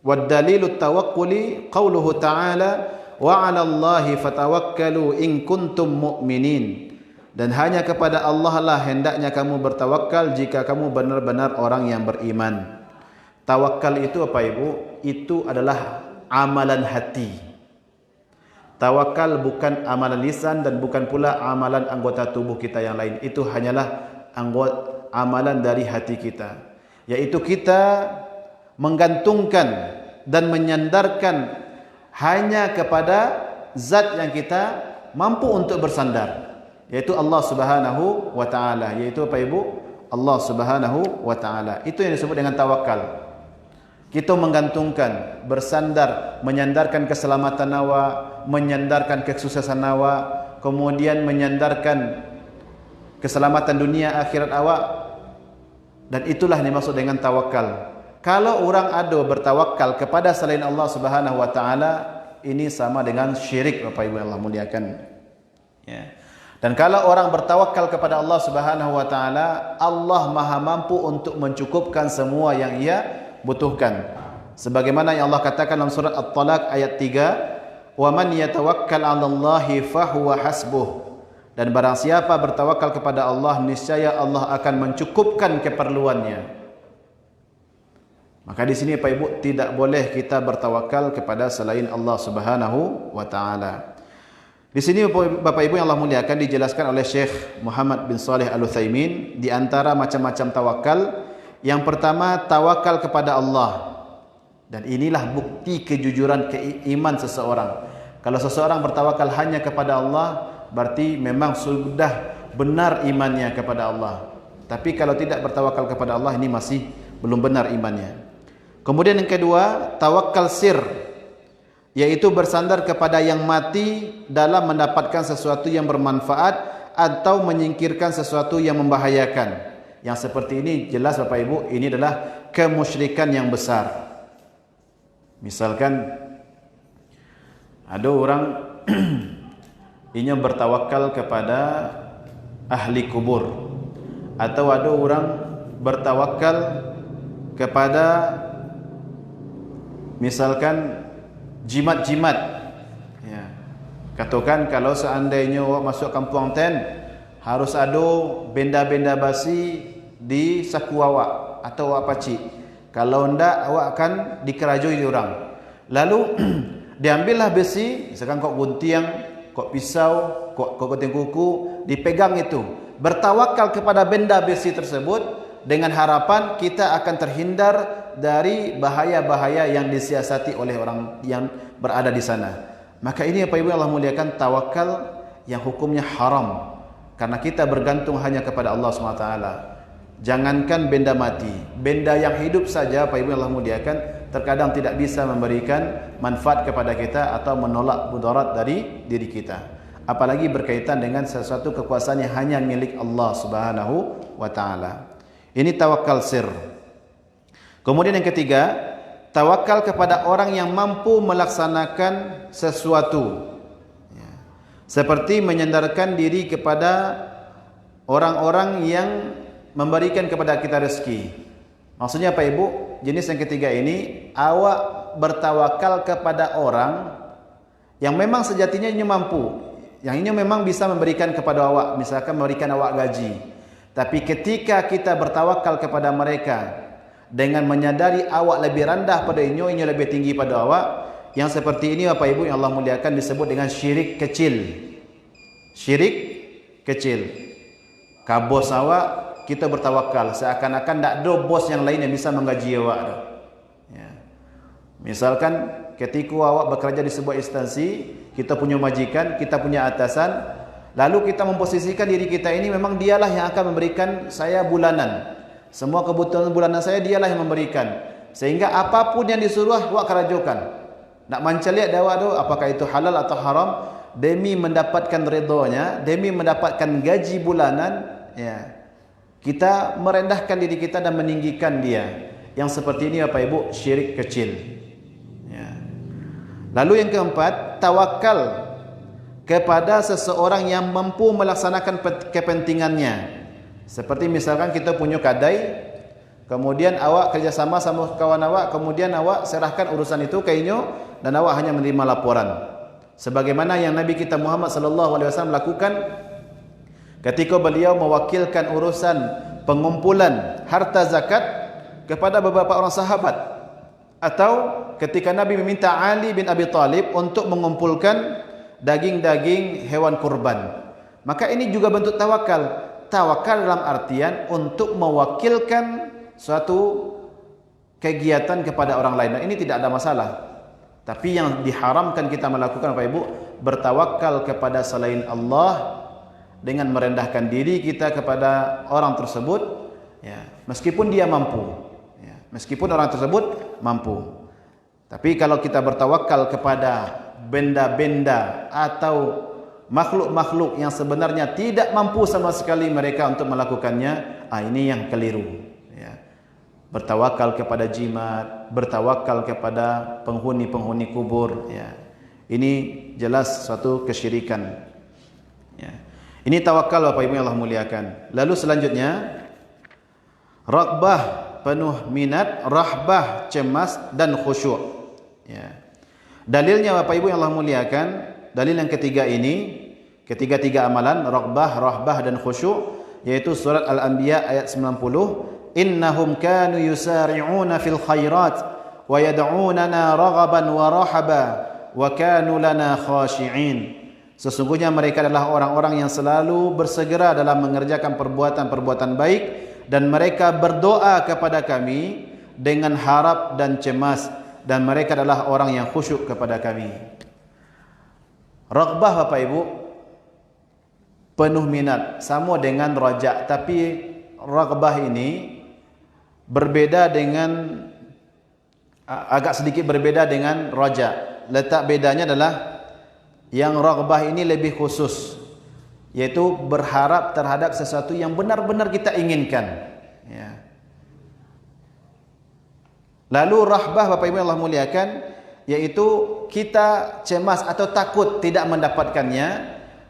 Wad dalilut tawakkuli qauluhu ta'ala wa 'alallahi fatawakkalu in kuntum mu'minin. Dan hanya kepada Allah lah hendaknya kamu bertawakal jika kamu benar-benar orang yang beriman. Tawakal itu apa Ibu? Itu adalah amalan hati. Tawakal bukan amalan lisan dan bukan pula amalan anggota tubuh kita yang lain. Itu hanyalah amalan dari hati kita. Yaitu kita menggantungkan dan menyandarkan hanya kepada zat yang kita mampu untuk bersandar, yaitu Allah Subhanahu wa taala. Yaitu apa Ibu? Allah Subhanahu wa taala. Itu yang disebut dengan tawakal. Kita menggantungkan, bersandar, menyandarkan keselamatan nawa, menyandarkan kesuksesan nawa, kemudian menyandarkan keselamatan dunia akhirat awak. Dan itulah yang dimaksud dengan tawakal. Kalau orang ada bertawakal kepada selain Allah Subhanahu wa taala, ini sama dengan syirik Bapak Ibu yang Allah muliakan. Ya. Dan kalau orang bertawakal kepada Allah Subhanahu wa taala, Allah Maha mampu untuk mencukupkan semua yang ia butuhkan. Sebagaimana yang Allah katakan dalam surat At-Talaq ayat 3, "Wa man yatawakkal 'alallahi fahuwa hasbuh." Dan barang siapa bertawakal kepada Allah, niscaya Allah akan mencukupkan keperluannya. Maka di sini Pak Ibu tidak boleh kita bertawakal kepada selain Allah Subhanahu wa taala. Di sini Bapak Ibu yang Allah muliakan dijelaskan oleh Syekh Muhammad bin Shalih Al-Utsaimin di antara macam-macam tawakal. Yang pertama tawakal kepada Allah. Dan inilah bukti kejujuran keiman seseorang. Kalau seseorang bertawakal hanya kepada Allah, berarti memang sudah benar imannya kepada Allah. Tapi kalau tidak bertawakal kepada Allah, ini masih belum benar imannya. Kemudian yang kedua, tawakal sir, yaitu bersandar kepada yang mati dalam mendapatkan sesuatu yang bermanfaat atau menyingkirkan sesuatu yang membahayakan. Yang seperti ini jelas Bapak Ibu, ini adalah kemusyrikan yang besar. Misalkan ada orang ini bertawakal kepada ahli kubur, atau ada orang bertawakal kepada misalkan jimat-jimat. Ya. Katakan kalau seandainya awak masuk kampung Ten, harus ada benda-benda basi di saku awak atau awak pacik. Kalau tidak, awak akan dikerajui orang. Lalu diambillah besi, misalkan kok guntiang, kok pisau, kok gunting kuku, dipegang itu. Bertawakal kepada benda besi tersebut dengan harapan kita akan terhindar dari bahaya-bahaya yang disiasati oleh orang yang berada di sana. Maka ini Bapak Ibu Allah muliakan, tawakal yang hukumnya haram. Karena kita bergantung hanya kepada Allah SWT. Jangankan benda mati, benda yang hidup saja Bapak Ibu Allah muliakan, terkadang tidak bisa memberikan manfaat kepada kita atau menolak mudarat dari diri kita. Apalagi berkaitan dengan sesuatu kekuasaan yang hanya milik Allah Subhanahu wa taala. Ini tawakal sir. Kemudian yang ketiga, tawakal kepada orang yang mampu melaksanakan sesuatu. Ya. Seperti menyandarkan diri kepada orang-orang yang memberikan kepada kita rezeki. Maksudnya apa Ibu? Jenis yang ketiga ini, awak bertawakal kepada orang yang memang sejatinya ini mampu, yang ini memang bisa memberikan kepada awak, misalkan memberikan awak gaji. Tapi ketika kita bertawakal kepada mereka dengan menyadari awak lebih rendah pada ini lebih tinggi pada awak, yang seperti ini Bapak Ibu yang Allah muliakan disebut dengan syirik kecil. Syirik kecil. Kabos awak, kita bertawakal seakan-akan tak ada bos yang lain yang bisa menggaji awak. Ya. Misalkan ketika awak bekerja di sebuah instansi, kita punya majikan, kita punya atasan, lalu kita memposisikan diri kita ini memang dialah yang akan memberikan saya bulanan. Semua kebutuhan bulanan saya dialah yang memberikan. Sehingga apapun yang disuruh awak kerajokan. Nak mancaliat dia awak tu, apakah itu halal atau haram, demi mendapatkan redanya, demi mendapatkan gaji bulanan, ya. Kita merendahkan diri kita dan meninggikan dia. Yang seperti ini Bapak Ibu, syirik kecil. Ya. Lalu yang keempat, tawakal kepada seseorang yang mampu melaksanakan kepentingannya. Seperti misalkan kita punya kedai, kemudian awak kerjasama sama kawan awak, kemudian awak serahkan urusan itu ke inyo dan awak hanya menerima laporan. Sebagaimana yang Nabi kita Muhammad sallallahu alaihi wasallam lakukan ketika beliau mewakilkan urusan pengumpulan harta zakat kepada beberapa orang sahabat, atau ketika Nabi meminta Ali bin Abi Thalib untuk mengumpulkan daging-daging hewan kurban. Maka ini juga bentuk tawakal. Tawakal dalam artian untuk mewakilkan suatu kegiatan kepada orang lain. Nah, ini tidak ada masalah. Tapi yang diharamkan kita melakukan Bapak Ibu, bertawakal kepada selain Allah dengan merendahkan diri kita kepada orang tersebut, ya, meskipun dia mampu, ya, meskipun orang tersebut mampu. Tapi kalau kita bertawakal kepada benda-benda atau makhluk-makhluk yang sebenarnya tidak mampu sama sekali mereka untuk melakukannya, ini yang keliru, ya. Bertawakal kepada jimat, bertawakal kepada penghuni-penghuni kubur, ya. Ini jelas suatu kesyirikan, ya. Ini tawakal Bapak Ibu yang Allah muliakan. Lalu selanjutnya, raghbah, penuh minat, rahbah, cemas dan khusyuk, ya. Dalilnya Bapak Ibu yang Allah muliakan, dalil yang ketiga ini, ketiga-tiga amalan, raghbah, rahbah dan khusyuk, yaitu surat Al-Anbiya ayat 90, innahum kanu yusari'una fil khairat wa yad'unana raghaban wa rahaba wa kanu lana khashi'in. Sesungguhnya mereka adalah orang-orang yang selalu bersegera dalam mengerjakan perbuatan-perbuatan baik, dan mereka berdoa kepada kami dengan harap dan cemas, dan mereka adalah orang yang khusyuk kepada kami. Raghbah Bapak Ibu, penuh minat, sama dengan rajak, tapi raghbah ini berbeda dengan, agak sedikit berbeda dengan rajak. Letak bedanya adalah yang raghbah ini lebih khusus, yaitu berharap terhadap sesuatu yang benar-benar kita inginkan, ya. Lalu rahbah Bapak Ibu yang Allah muliakan, yaitu kita cemas atau takut tidak mendapatkannya,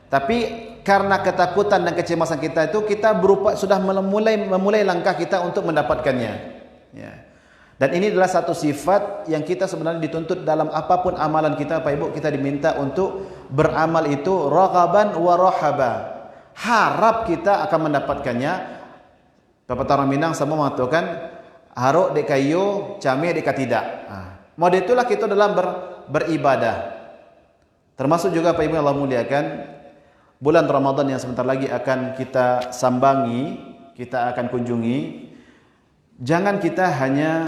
tapi karena ketakutan dan kecemasan kita itu, kita sudah memulai langkah kita untuk mendapatkannya, ya. Dan ini adalah satu sifat yang kita sebenarnya dituntut dalam apapun amalan kita Bapak Ibu. Kita diminta untuk beramal itu raghaban wa rahaba, harap kita akan mendapatkannya. Bapak orang Minang sama mengatakan haruk dek kayu, camir dek tidak. Model itulah kita dalam beribadah. Termasuk juga Bapak Ibu yang Allah muliakan, bulan Ramadan yang sebentar lagi akan kita sambangi, kita akan kunjungi. Jangan kita hanya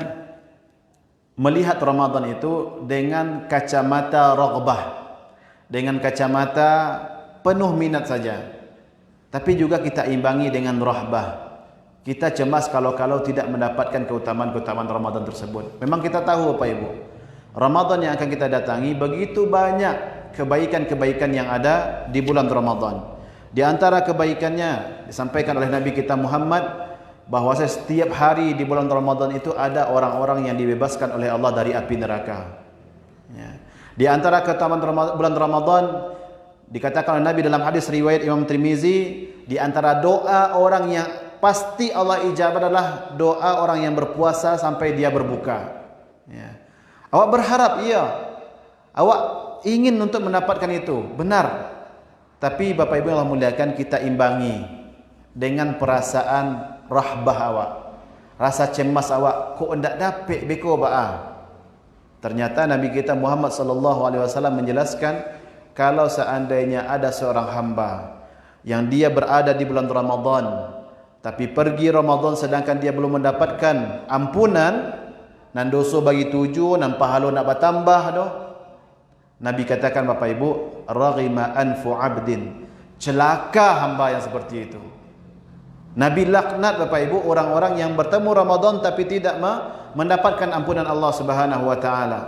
melihat Ramadan itu dengan kacamata raghbah, dengan kacamata penuh minat saja, tapi juga kita imbangi dengan rahbah. Kita cemas kalau tidak mendapatkan keutamaan-keutamaan Ramadan tersebut. Memang kita tahu Bapak Ibu, Ramadan yang akan kita datangi begitu banyak kebaikan-kebaikan yang ada di bulan Ramadan. Di antara kebaikannya disampaikan oleh Nabi kita Muhammad, bahawa setiap hari di bulan Ramadan itu ada orang-orang yang dibebaskan oleh Allah dari api neraka, ya. Di antara keutamaan bulan Ramadan, dikatakan oleh Nabi dalam hadis riwayat Imam Tirmizi, di antara doa orang yang pasti Allah ijabah adalah doa orang yang berpuasa sampai dia berbuka, ya. Awak berharap, iya, awak ingin untuk mendapatkan itu, benar. Tapi Bapak Ibu yang Allah muliakan, kita imbangi dengan perasaan rahbah awak, rasa cemas awak, kok ndak dapat beko ba. Ternyata Nabi kita Muhammad sallallahu alaihi wasallam menjelaskan, kalau seandainya ada seorang hamba yang dia berada di bulan Ramadan, tapi pergi Ramadan sedangkan dia belum mendapatkan ampunan, nan dosa bagi 7, nan pahala nak bertambah doh. Nabi katakan Bapak Ibu, raghima anfu abdin, celaka hamba yang seperti itu. Nabi laknat Bapak Ibu orang-orang yang bertemu Ramadan tapi tidak mendapatkan ampunan Allah Subhanahu wa taala.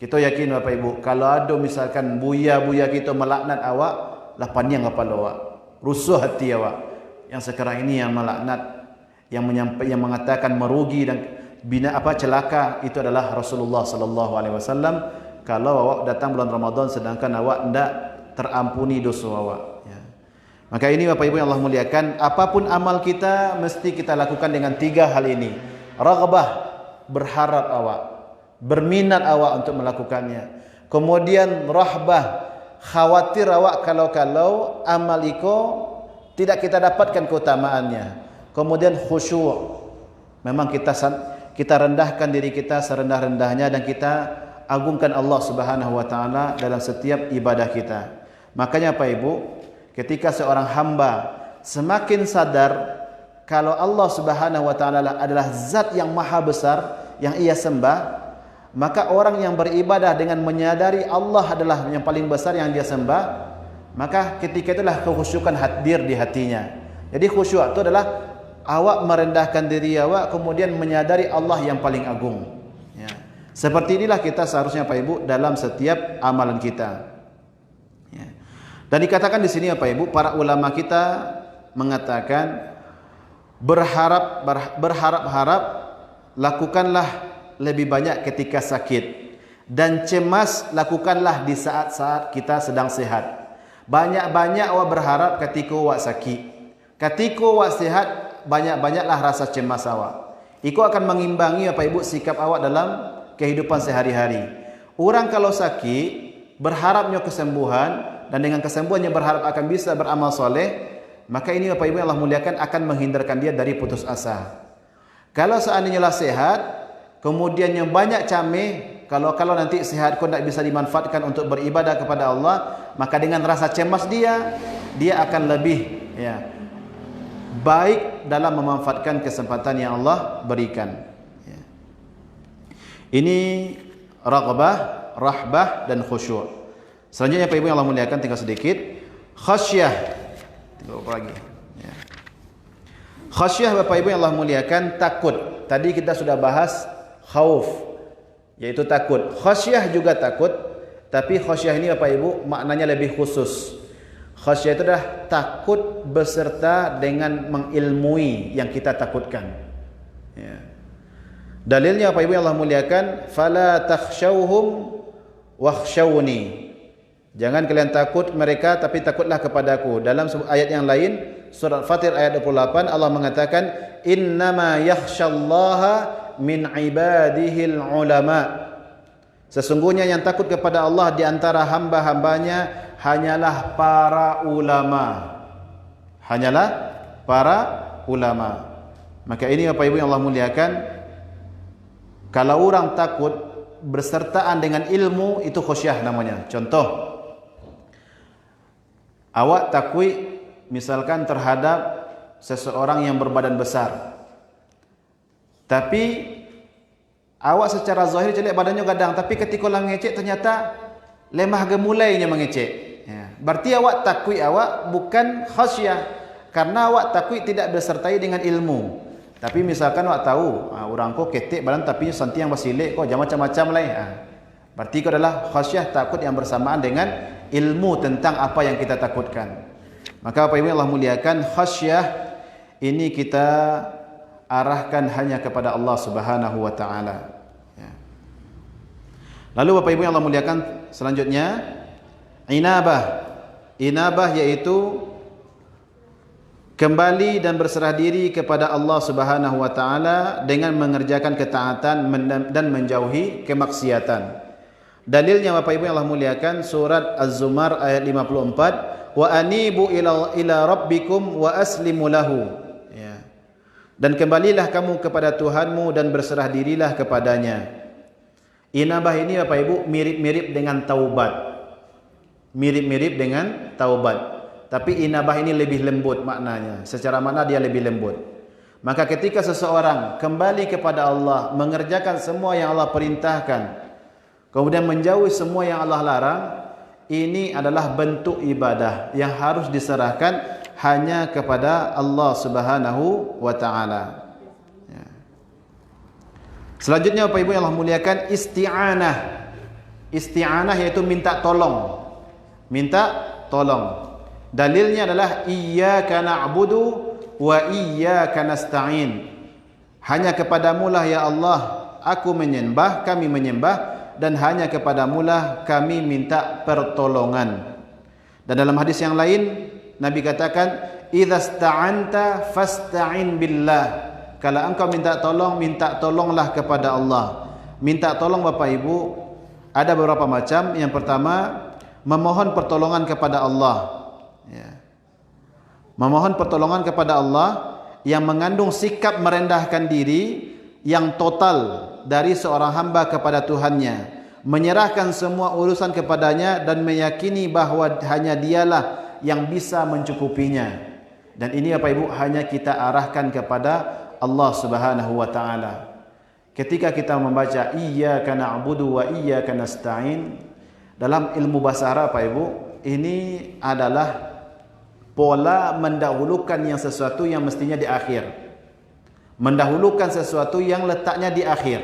Kita yakin Bapak Ibu, kalau ada misalkan buya-buya kita melaknat awak, lah paniang kepala awak, rusuh hati awak. Yang sekarang ini yang melaknat, yang mengatakan merugi dan celaka, itu adalah Rasulullah sallallahu alaihi wasallam. Kalau awak datang bulan Ramadan sedangkan awak tidak terampuni dosa awak, ya. Maka ini Bapak Ibu yang Allah muliakan, apapun amal kita mesti kita lakukan dengan 3 hal ini. Raghbah, berharap awak, berminat awak untuk melakukannya. Kemudian rahbah, khawatir awak kalau amal itu tidak kita dapatkan keutamaannya. Kemudian khusyuk, memang kita rendahkan diri kita serendah-rendahnya dan kita agungkan Allah Subhanahu wa taala dalam setiap ibadah kita. Makanya Pak Ibu, ketika seorang hamba semakin sadar kalau Allah Subhanahu wa taala adalah zat yang maha besar yang ia sembah, maka orang yang beribadah dengan menyadari Allah adalah yang paling besar yang dia sembah, maka ketika itulah kekhusyukan hadir di hatinya. Jadi khusyuk itu adalah awak merendahkan diri awak, kemudian menyadari Allah yang paling agung, ya. Seperti inilah kita seharusnya Pak Ibu dalam setiap amalan kita, ya. Dan dikatakan di sini Pak Ibu, para ulama kita mengatakan berharap-harap lakukanlah lebih banyak ketika sakit, dan cemas lakukanlah di saat-saat kita sedang sehat. Banyak-banyak awak berharap ketika awak sakit. Ketika awak sehat, banyak-banyaklah rasa cemas awak. Itu akan mengimbangi Bapak Ibu sikap awak dalam kehidupan sehari-hari. Orang kalau sakit berharapnya kesembuhan, dan dengan kesembuhannya berharap akan bisa beramal soleh, maka ini Bapak Ibu yang Allah muliakan akan menghindarkan dia dari putus asa. Kalau seandainya lah sehat, kemudian yang banyak cameh, kalau nanti sehat kau tidak bisa dimanfaatkan untuk beribadah kepada Allah, maka dengan rasa cemas dia akan lebih, ya, baik dalam memanfaatkan kesempatan yang Allah berikan, ya. Ini raghbah, rahbah dan khusyuk. Selanjutnya Pak Ibu yang Allah muliakan, tinggal sedikit khasyah. Tinggal apa lagi, ya. Khasyah Bapak Ibu yang Allah muliakan, takut. Tadi kita sudah bahas khauf, yaitu takut. Khasyah juga takut, tapi khasyah ini Bapak Ibu maknanya lebih khusus. Khasyah itu adalah takut beserta dengan mengilmui yang kita takutkan, ya. Dalilnya Bapak Ibu yang Allah muliakan, fala takhshawhum wakhshawni. Jangan kalian takut mereka, tapi takutlah kepadaku. Dalam ayat yang lain, surat Fatir ayat 28, Allah mengatakan, innama yakhsyallaha min ibadihil ulama. Sesungguhnya yang takut kepada Allah di antara hamba-hambanya hanyalah para ulama. Hanyalah para ulama. Maka ini Bapak Ibu yang Allah muliakan, kalau orang takut bersertaan dengan ilmu, itu khusyah namanya. Contoh, awak takut misalkan terhadap seseorang yang berbadan besar, tapi awak secara zahir jelek badannya gadang, tapi ketika orang mengecek ternyata lemah gemulainya mengecek, ya. Berarti awak takut awak bukan khasyah, karena awak takut tidak bersertai dengan ilmu. Tapi misalkan awak tahu, orang kau ketek badan tapi santi yang bersilik kau jangan macam-macam lah, ya. Berarti kau adalah khasyah, takut yang bersamaan dengan ilmu tentang apa yang kita takutkan. Maka Bapak Ibu yang Allah muliakan, khasyah ini kita arahkan hanya kepada Allah Subhanahu wa taala, ya. Lalu Bapak Ibu yang Allah muliakan, selanjutnya inabah. Inabah yaitu kembali dan berserah diri kepada Allah Subhanahu wa taala dengan mengerjakan ketaatan dan menjauhi kemaksiatan. Dalilnya Bapak Ibu yang Allah muliakan, surat Az-Zumar ayat 54, wa anibu ila rabbikum wa aslimu lahu, ya. Dan kembalilah kamu kepada Tuhanmu dan berserah dirilah kepadanya. Inabah ini Bapak Ibu mirip-mirip dengan taubat. Mirip-mirip dengan taubat. Tapi inabah ini lebih lembut maknanya. Secara makna dia lebih lembut. Maka ketika seseorang kembali kepada Allah, mengerjakan semua yang Allah perintahkan, kemudian menjauhi semua yang Allah larang, ini adalah bentuk ibadah yang harus diserahkan hanya kepada Allah Subhanahu wa taala, ya. Selanjutnya Bapak Ibu yang Allah muliakan, isti'anah. Isti'anah yaitu minta tolong. Minta tolong. Dalilnya adalah iyyaka na'budu wa iyyaka nasta'in. Hanya kepadamu lah ya Allah aku menyembah, kami menyembah, dan hanya kepadamu lah kami minta pertolongan. Dan dalam hadis yang lain Nabi katakan idza sta'anta fasta'in billah. Kalau engkau minta tolong, minta tolonglah kepada Allah. Minta tolong Bapak Ibu ada beberapa macam. Yang pertama, memohon pertolongan kepada Allah. Ya. Memohon pertolongan kepada Allah yang mengandung sikap merendahkan diri yang total dari seorang hamba kepada Tuhannya, menyerahkan semua urusan kepadanya dan meyakini bahawa hanya dialah yang bisa mencukupinya. Dan ini Bapak Ibu hanya kita arahkan kepada Allah Subhanahu wa taala. Ketika kita membaca iyyaka na'budu wa iyyaka nasta'in, dalam ilmu bahasa Arab Bapak Ibu, ini adalah pola mendahulukan yang sesuatu yang mestinya di akhir. Mendahulukan sesuatu yang letaknya di akhir.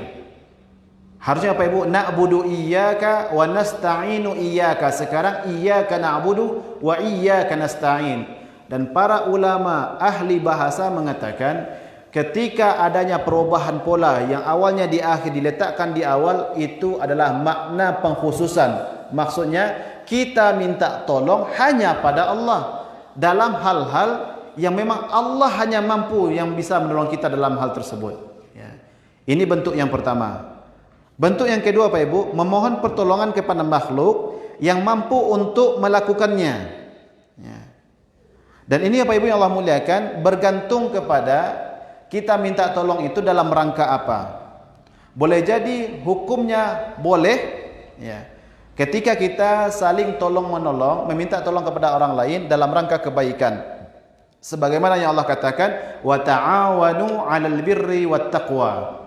Harusnya Bapak Ibu na'budu iyyaka wa nasta'inu iyyaka. Sekarang iyyaka na'budu wa iyyaka nasta'in. Dan para ulama ahli bahasa mengatakan ketika adanya perubahan pola yang awalnya di akhir diletakkan di awal, itu adalah makna pengkhususan. Maksudnya kita minta tolong hanya pada Allah dalam hal-hal yang memang Allah hanya mampu yang bisa menolong kita dalam hal tersebut. Ya. Ini bentuk yang pertama. Bentuk yang kedua Pak Ibu, memohon pertolongan kepada makhluk yang mampu untuk melakukannya. Ya. Dan ini Pak Ibu yang Allah muliakan, bergantung kepada kita minta tolong itu dalam rangka apa. Boleh jadi hukumnya boleh. Ya. Ketika kita saling tolong menolong, meminta tolong kepada orang lain dalam rangka kebaikan. Sebagaimana yang Allah katakan, wa ta'awanu 'alal birri wat taqwa.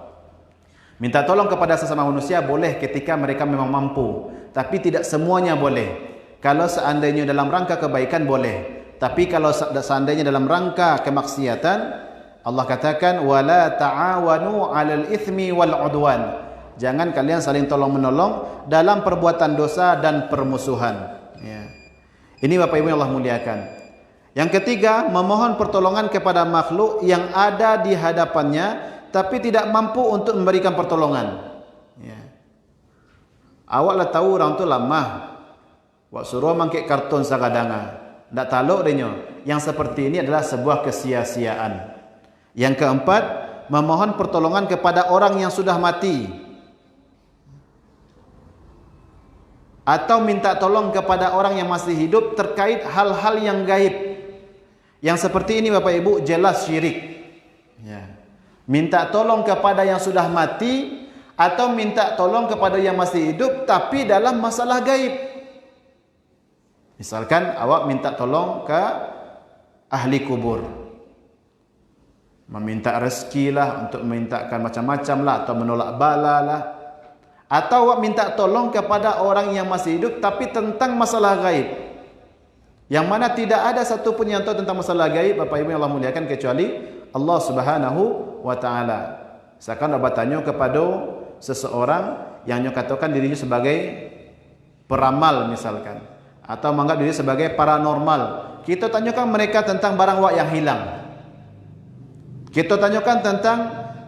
Minta tolong kepada sesama manusia boleh ketika mereka memang mampu, tapi tidak semuanya boleh. Kalau seandainya dalam rangka kebaikan boleh, tapi kalau seandainya dalam rangka kemaksiatan, Allah katakan wala ta'awanu 'alal itsmi wal 'udwan. Jangan kalian saling tolong menolong dalam perbuatan dosa dan permusuhan. Ya. Ini Bapak Ibu yang Allah muliakan. Yang ketiga, memohon pertolongan kepada makhluk yang ada di hadapannya tapi tidak mampu untuk memberikan pertolongan. Ya. Awaklah tahu orang tu lemah. Wak suruh mangkik kartun sagadanga. Tak taluk dia. Yang seperti ini adalah sebuah kesia-siaan. Yang keempat, memohon pertolongan kepada orang yang sudah mati. Atau minta tolong kepada orang yang masih hidup terkait hal-hal yang gaib. Yang seperti ini Bapak Ibu jelas syirik. Ya. Minta tolong kepada yang sudah mati atau minta tolong kepada yang masih hidup tapi dalam masalah gaib. Misalkan awak minta tolong ke ahli kubur. Meminta rezeki lah, untuk memintakan macam-macam lah, atau menolak bala lah. Atau awak minta tolong kepada orang yang masih hidup tapi tentang masalah gaib. Yang mana tidak ada satu pun yang tahu tentang masalah gaib Bapak Ibu yang Allah muliakan kecuali Allah Subhanahu wa taala. Seakan Allah bertanya kepada seseorang yang nyatakan dirinya sebagai peramal misalkan, atau menganggap diri sebagai paranormal. Kita tanyakan mereka tentang barang wak yang hilang. Kita tanyakan tentang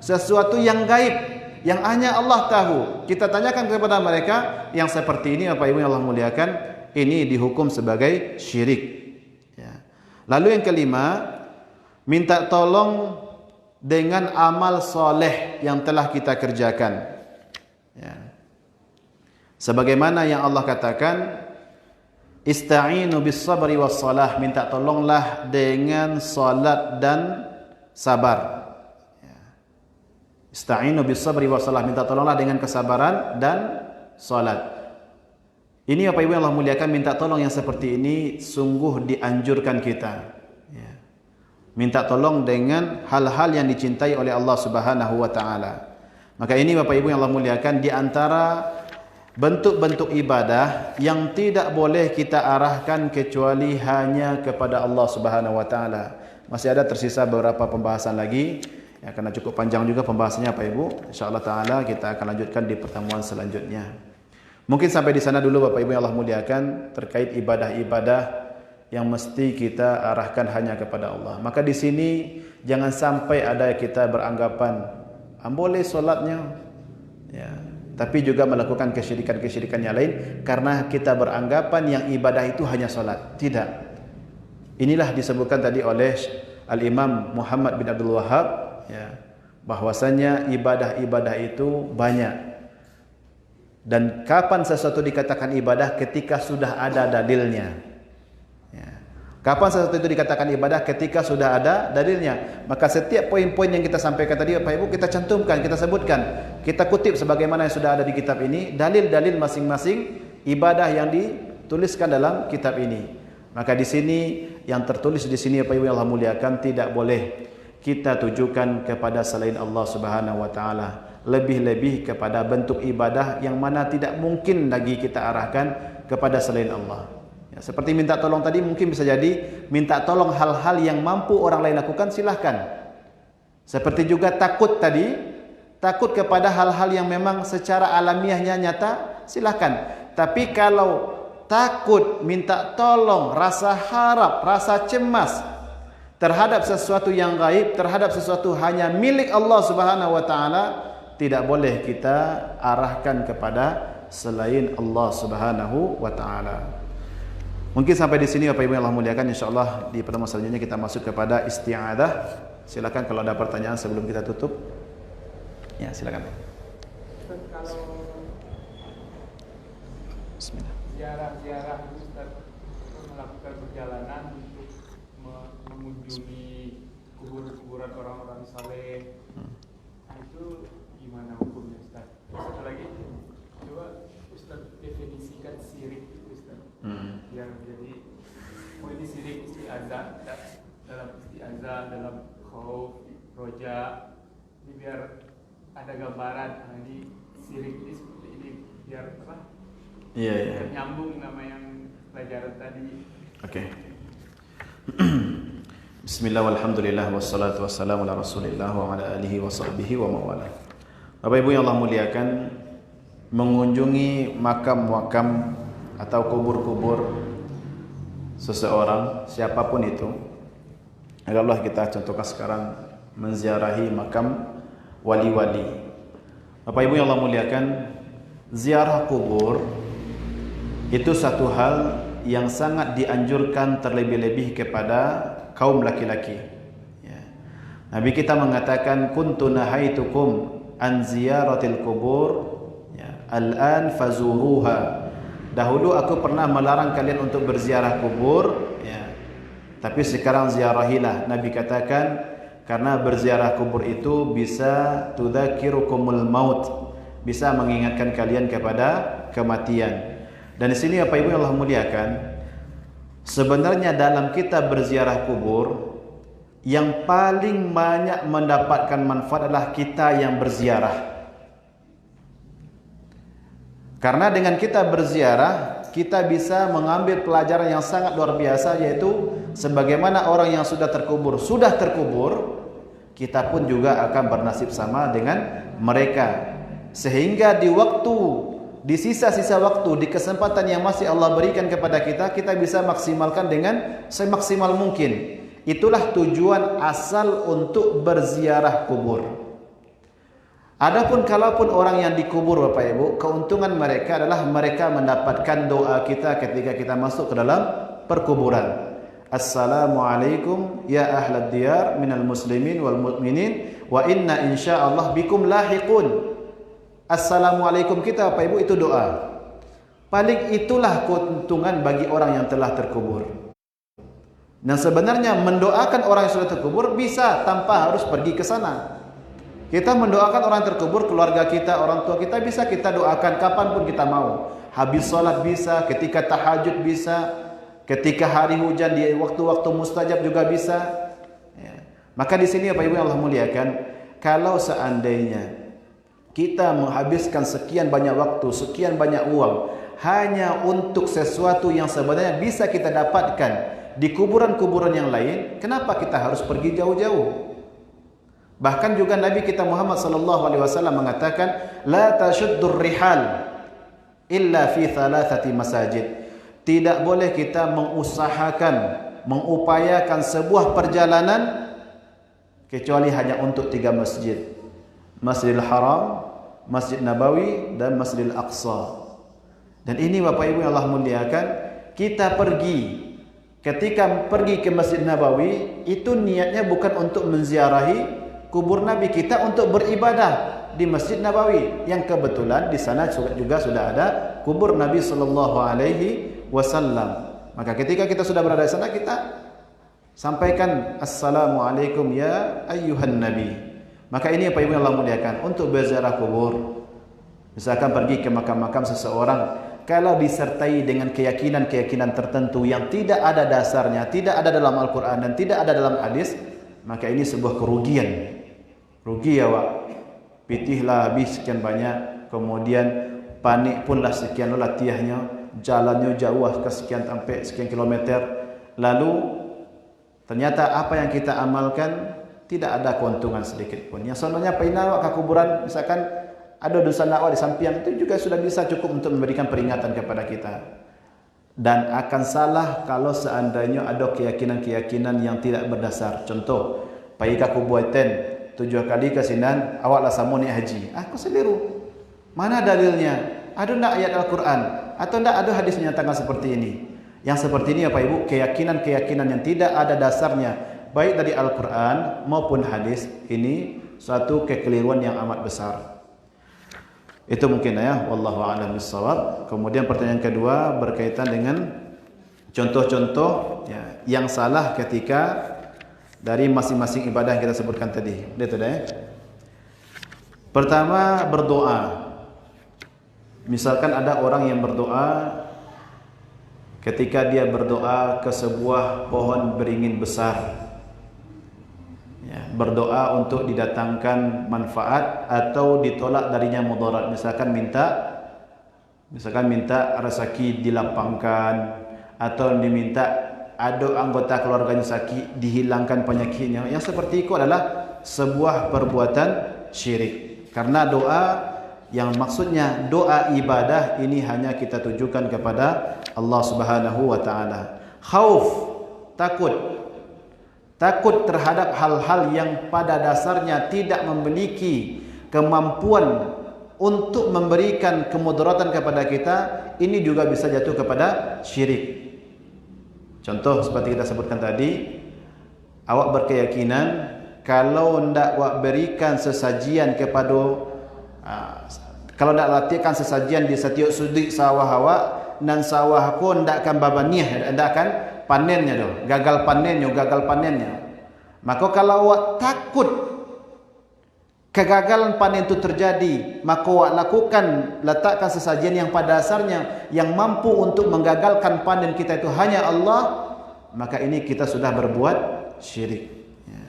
sesuatu yang gaib yang hanya Allah tahu. Kita tanyakan kepada mereka yang seperti ini Bapak Ibu yang Allah muliakan, ini dihukum sebagai syirik. Ya. Lalu yang kelima, minta tolong dengan amal soleh yang telah kita kerjakan. Ya. Sebagaimana yang Allah katakan, ista'inu bis sabri was salah, minta tolonglah dengan salat dan sabar. Ya. Ista'inu bis sabri was salah, minta tolonglah dengan kesabaran dan salat. Ini Bapak Ibu yang Allah muliakan, minta tolong yang seperti ini sungguh dianjurkan kita. Ya. Minta tolong dengan hal-hal yang dicintai oleh Allah Subhanahu wa taala. Maka ini Bapak Ibu yang Allah muliakan, di antara bentuk-bentuk ibadah yang tidak boleh kita arahkan kecuali hanya kepada Allah Subhanahu wa taala. Masih ada tersisa beberapa pembahasan lagi. Ya, karena cukup panjang juga pembahasannya Bapak Ibu. Insyaallah taala kita akan lanjutkan di pertemuan selanjutnya. Mungkin sampai di sana dulu Bapak Ibu yang Allah muliakan terkait ibadah-ibadah yang mesti kita arahkan hanya kepada Allah. Maka di sini jangan sampai ada kita beranggapan boleh solatnya, ya, tapi juga melakukan kesyirikan-kesyirikan yang lain karena kita beranggapan yang ibadah itu hanya solat. Tidak. Inilah disebutkan tadi oleh Al-Imam Muhammad bin Abdul Wahhab, ya, bahwasanya ibadah-ibadah itu banyak. Dan kapan sesuatu dikatakan ibadah? Ketika sudah ada dalilnya. Ya. Kapan sesuatu itu dikatakan ibadah? Ketika sudah ada dalilnya. Maka setiap poin-poin yang kita sampaikan tadi Bapak Ibu kita cantumkan, kita sebutkan, kita kutip sebagaimana yang sudah ada di kitab ini, dalil-dalil masing-masing ibadah yang dituliskan dalam kitab ini. Maka di sini yang tertulis di sini Bapak Ibu yang Allah muliakan tidak boleh kita tujukan kepada selain Allah Subhanahu wa taala, lebih-lebih kepada bentuk ibadah yang mana tidak mungkin lagi kita arahkan kepada selain Allah. Ya, seperti minta tolong tadi mungkin bisa jadi minta tolong hal-hal yang mampu orang lain lakukan, silahkan. Seperti juga takut tadi, takut kepada hal-hal yang memang secara alamiahnya nyata, silahkan. Tapi kalau takut, minta tolong, rasa harap, rasa cemas terhadap sesuatu yang gaib, terhadap sesuatu hanya milik Allah Subhanahu wa taala, tidak boleh kita arahkan kepada selain Allah Subhanahu wa taala. Mungkin sampai di sini Bapak Ibu yang Allah muliakan, insyaallah di pertemuan selanjutnya kita masuk kepada isti'adzah. Silakan kalau ada pertanyaan sebelum kita tutup. Ya, silakan. Kalau Bismillah. ziarah Ustaz melakukan perjalanan untuk mengunjungi kuburan orang-orang saleh, itu gimana hukumnya Ustaz? Satu lagi, coba Ustaz definisikan syirik itu Ustaz. Biar jadi, ini syirik isti'adzah, dalam isti'adzah, dalam khauf, roja, ini biar ada gambaran. Ini syirik ini seperti ini, biar apa? Iya. Nyambung nama yang pelajaran tadi. Oke. Bismillah walhamdulillah wassalatu wassalamu ala Rasulillah wa ala alihi wa sahbihi wa mawala. Bapak Ibu yang Allah muliakan, mengunjungi makam-makam atau kubur-kubur seseorang siapapun itu, adalah kita contohkan sekarang menziarahi makam wali-wali. Bapak Ibu yang Allah muliakan, ziarah kubur itu satu hal yang sangat dianjurkan terlebih-lebih kepada kaum laki-laki. Ya. Nabi kita mengatakan, kuntu nahaitukum an ziyaratil kubur, ya, al-an fazuruha. Dahulu aku pernah melarang kalian untuk berziarah kubur, ya, tapi sekarang ziarahilah. Nabi katakan karena berziarah kubur itu bisa tudzakirukumul maut, bisa mengingatkan kalian kepada kematian. Dan di sini Bapak Ibu yang Allah muliakan, sebenarnya dalam kita berziarah kubur, yang paling banyak mendapatkan manfaat adalah kita yang berziarah. Karena dengan kita berziarah, kita bisa mengambil pelajaran yang sangat luar biasa, yaitu sebagaimana orang yang sudah terkubur, kita pun juga akan bernasib sama dengan mereka. Sehingga di sisa-sisa waktu, di kesempatan yang masih Allah berikan kepada kita, kita bisa maksimalkan dengan semaksimal mungkin. Itulah tujuan asal untuk berziarah kubur. Adapun kalaupun orang yang dikubur Bapak Ibu, keuntungan mereka adalah mereka mendapatkan doa kita ketika kita masuk ke dalam perkuburan. Assalamualaikum ya ahlad diyar minal muslimin wal mu'minin wa inna insyaallah bikum lahiqun. Assalamualaikum kita Bapak Ibu itu doa. Paling itulah keuntungan bagi orang yang telah terkubur. Dan sebenarnya mendoakan orang yang sudah terkubur bisa tanpa harus pergi ke sana. Kita mendoakan orang terkubur, keluarga kita, orang tua kita, bisa kita doakan kapanpun kita mau. Habis sholat bisa, ketika tahajud bisa, ketika hari hujan di waktu-waktu mustajab juga bisa. Ya. Maka di sini Bapak Ibu yang Allah muliakan, kalau seandainya kita menghabiskan sekian banyak waktu, sekian banyak uang hanya untuk sesuatu yang sebenarnya bisa kita dapatkan di kuburan-kuburan yang lain, kenapa kita harus pergi jauh-jauh? Bahkan juga Nabi kita Muhammad sallallahu alaihi wasallam mengatakan, la tashuddur rihal illa fi thalathati masajid. Tidak boleh kita mengusahakan, mengupayakan sebuah perjalanan kecuali hanya untuk 3 masjid. Masjidil Haram, Masjid Nabawi dan Masjidil Aqsa. Dan ini Bapak Ibu yang Allah muliakan, kita ketika pergi ke Masjid Nabawi, itu niatnya bukan untuk menziarahi kubur Nabi, kita untuk beribadah di Masjid Nabawi yang kebetulan di sana juga sudah ada kubur Nabi sallallahu alaihi wasallam. Maka ketika kita sudah berada di sana, kita sampaikan assalamualaikum ya ayyuhan nabi. Maka ini apa Ibu yang Allah muliakan, untuk berziarah kubur. Misalkan pergi ke makam-makam seseorang, kalau disertai dengan keyakinan-keyakinan tertentu yang tidak ada dasarnya, tidak ada dalam Al-Quran dan tidak ada dalam hadis, maka ini sebuah kerugian. Rugi ya Wak, pitihlah habis sekian banyak, kemudian panik punlah sekian latihnya, jalannya jauh ke sekian sampai sekian kilometer, lalu ternyata apa yang kita amalkan tidak ada keuntungan sedikit pun. Yang sebenarnya pindah ke kuburan, misalkan ada dosa dakwah di samping, itu juga sudah bisa cukup untuk memberikan peringatan kepada kita. Dan akan salah kalau seandainya ada keyakinan-keyakinan yang tidak berdasar. Contoh, pergi ke kuburan 7 kali ke sinan, awaklah samu ni haji. Aku seliru. Mana dalilnya? Ada tak ayat Al-Quran? Atau tak ada hadis menyatakan seperti ini? Yang seperti ini apa Ibu, keyakinan-keyakinan yang tidak ada dasarnya, baik dari Al-Quran maupun hadis, ini suatu kekeliruan yang amat besar. Itu mungkin ya, wallahu a'lam bissawab. Kemudian pertanyaan kedua berkaitan dengan contoh-contoh ya, yang salah ketika dari masing-masing ibadah yang kita sebutkan tadi. Itu dah ya. Pertama, berdoa. Misalkan ada orang yang berdoa, ketika dia berdoa ke sebuah pohon beringin besar, ya, berdoa untuk didatangkan manfaat atau ditolak darinya mudarat. Misalkan minta rezeki dilapangkan, atau diminta ada anggota keluarganya sakit dihilangkan penyakitnya. Yang seperti itu adalah sebuah perbuatan syirik. Karena doa yang maksudnya doa ibadah ini hanya kita tujukan kepada Allah Subhanahu wa taala. Khauf, takut terhadap hal-hal yang pada dasarnya tidak memiliki kemampuan untuk memberikan kemudaratan kepada kita, ini juga bisa jatuh kepada syirik. Contoh seperti kita sebutkan tadi, awak berkeyakinan kalau ndak awak berikan sesajian kepada kalau ndak latihkan sesajian di setiap sudut sawah awak, dan sawah aku ndak akan babaniah, ndak akan panennya doh, gagal panennya. Maka kalau awak takut kegagalan panen itu terjadi, maka awak letakkan sesajian yang pada dasarnya yang mampu untuk menggagalkan panen kita itu hanya Allah, maka ini kita sudah berbuat syirik. Ya.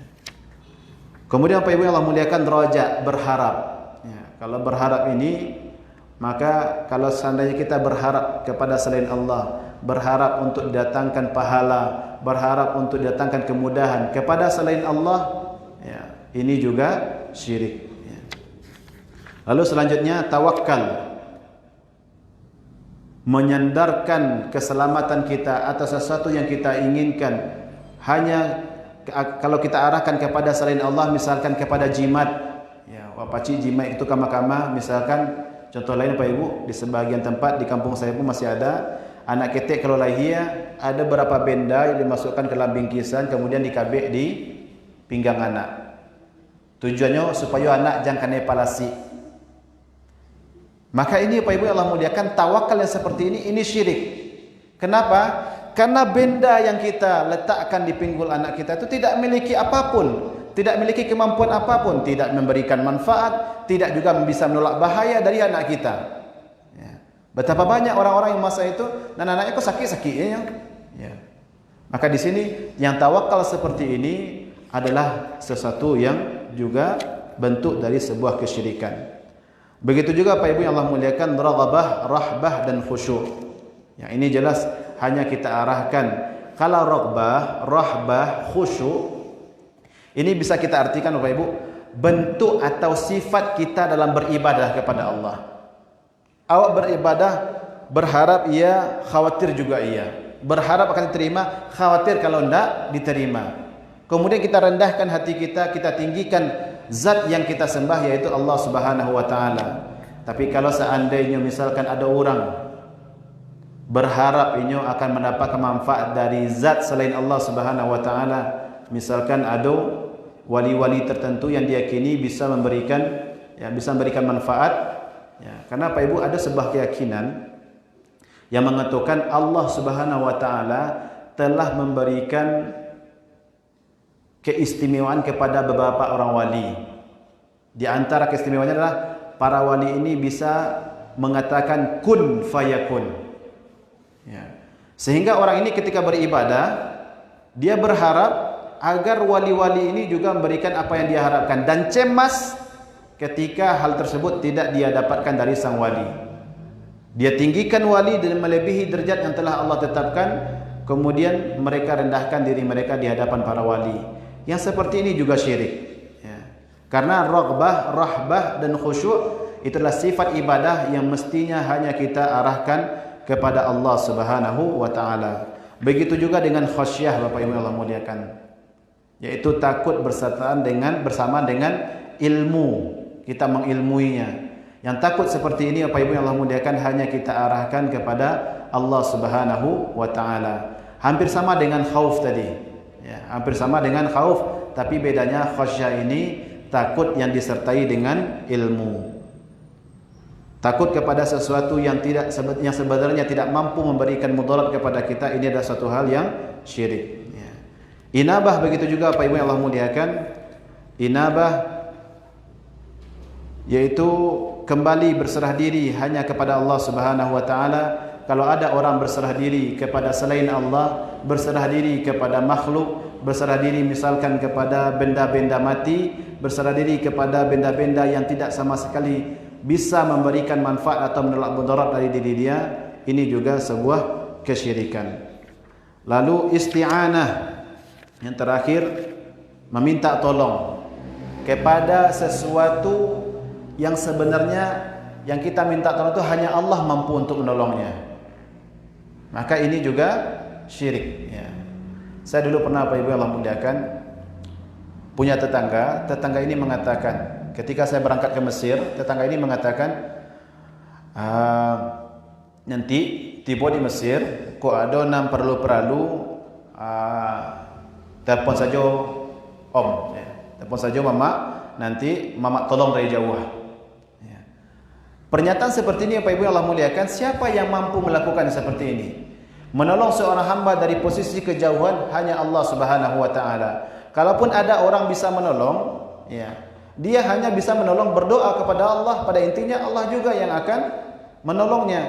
Kemudian apa Ibu yang Allah muliakan, roja, berharap. Ya, kalau berharap ini, maka kalau seandainya kita berharap kepada selain Allah, berharap untuk didatangkan pahala, berharap untuk didatangkan kemudahan kepada selain Allah, ya, ini juga syirik. Ya. Lalu selanjutnya tawakal, menyandarkan keselamatan kita atas sesuatu yang kita inginkan hanya kalau kita arahkan kepada selain Allah, misalkan kepada jimat. Ya, wapaci jimat itu kama-kama, misalkan contoh lain Pak Ibu, di sebagian tempat di kampung saya pun masih ada anak ketek kalau lahir ada berapa benda yang dimasukkan ke dalam bingkisan kemudian dikabik di pinggang anak. Tujuannya supaya anak jangan kena palasi. Maka ini Pak Ibu Allah muliakan, tawakal yang seperti ini syirik. Kenapa? Karena benda yang kita letakkan di pinggul anak kita itu tidak memiliki apapun, tidak memiliki kemampuan apapun, tidak memberikan manfaat, tidak juga bisa menolak bahaya dari anak kita. Ya. Betapa banyak orang-orang yang masa itu dan anaknya kok sakit-sakit ya. Ya. Maka di sini yang tawakal seperti ini adalah sesuatu yang juga bentuk dari sebuah kesyirikan. Begitu juga Pak Ibu yang Allah muliakan, raghabah, rahbah dan khusyuk. Yang ini jelas hanya kita arahkan. Kalau raghbah, rahbah, khusyuk, ini bisa kita artikan Bapak Ibu, bentuk atau sifat kita dalam beribadah kepada Allah. Awak beribadah berharap iya, khawatir juga iya. Berharap akan diterima, khawatir kalau tidak diterima. Kemudian kita rendahkan hati kita, kita tinggikan zat yang kita sembah, yaitu Allah Subhanahu wa taala. Tapi kalau seandainya misalkan ada orang berharap ini akan mendapatkan manfaat dari zat selain Allah Subhanahu wa taala, misalkan ada wali-wali tertentu yang diyakini bisa memberikan manfaat, ya. Karena Pak Ibu ada sebuah keyakinan yang mengatakan Allah Subhanahu wa taala telah memberikan keistimewaan kepada beberapa orang wali. Di antara keistimewaannya adalah para wali ini bisa mengatakan kun fayakun. Ya. Sehingga orang ini ketika beribadah, dia berharap agar wali-wali ini juga memberikan apa yang dia harapkan, dan cemas ketika hal tersebut tidak dia dapatkan dari sang wali. Dia tinggikan wali dan melebihi derajat yang telah Allah tetapkan, kemudian mereka rendahkan diri mereka di hadapan para wali. Yang seperti ini juga syirik, ya. Karena raghbah, rahbah dan khusyuk itulah sifat ibadah yang mestinya hanya kita arahkan kepada Allah Subhanahu wa taala. Begitu juga dengan khasyah, Bapak Ibu Allah muliakan, yaitu takut bersama dengan ilmu, kita mengilmuinya. Yang takut seperti ini, Bapak Ibu yang Allah muliakan, hanya kita arahkan kepada Allah Subhanahu wa taala. Hampir sama dengan khauf tadi. Ya, hampir sama dengan khauf, tapi bedanya khasyah ini takut yang disertai dengan ilmu. Takut kepada sesuatu yang sebenarnya tidak mampu memberikan mudarat kepada kita, ini adalah satu hal yang syirik. Ya. Inabah begitu juga, Bapak Ibu yang Allah muliakan. Inabah yaitu kembali berserah diri hanya kepada Allah Subhanahu wa taala. Kalau ada orang berserah diri kepada selain Allah, berserah diri kepada makhluk, berserah diri misalkan kepada benda-benda mati, berserah diri kepada benda-benda yang tidak sama sekali bisa memberikan manfaat atau menolak mudarat dari diri dia, ini juga sebuah kesyirikan. Lalu isti'anah, yang terakhir, meminta tolong kepada sesuatu yang sebenarnya yang kita minta tolong itu hanya Allah mampu untuk menolongnya. Maka ini juga syirik, ya. Saya dulu pernah, Pak Ibu yang Allah muliakan, punya tetangga ini mengatakan, ketika saya berangkat ke Mesir, tetangga ini mengatakan, nanti tiba di Mesir, kok ada nam perlu telepon saja om, ya. Telepon saja mama, nanti mama tolong dari jauh. Ya. Pernyataan seperti ini, Pak Ibu yang Allah muliakan, siapa yang mampu melakukan seperti ini? Menolong seorang hamba dari posisi kejauhan hanya Allah Subhanahu wa taala. Kalaupun ada orang bisa menolong, ya, dia hanya bisa menolong berdoa kepada Allah. Pada intinya Allah juga yang akan menolongnya.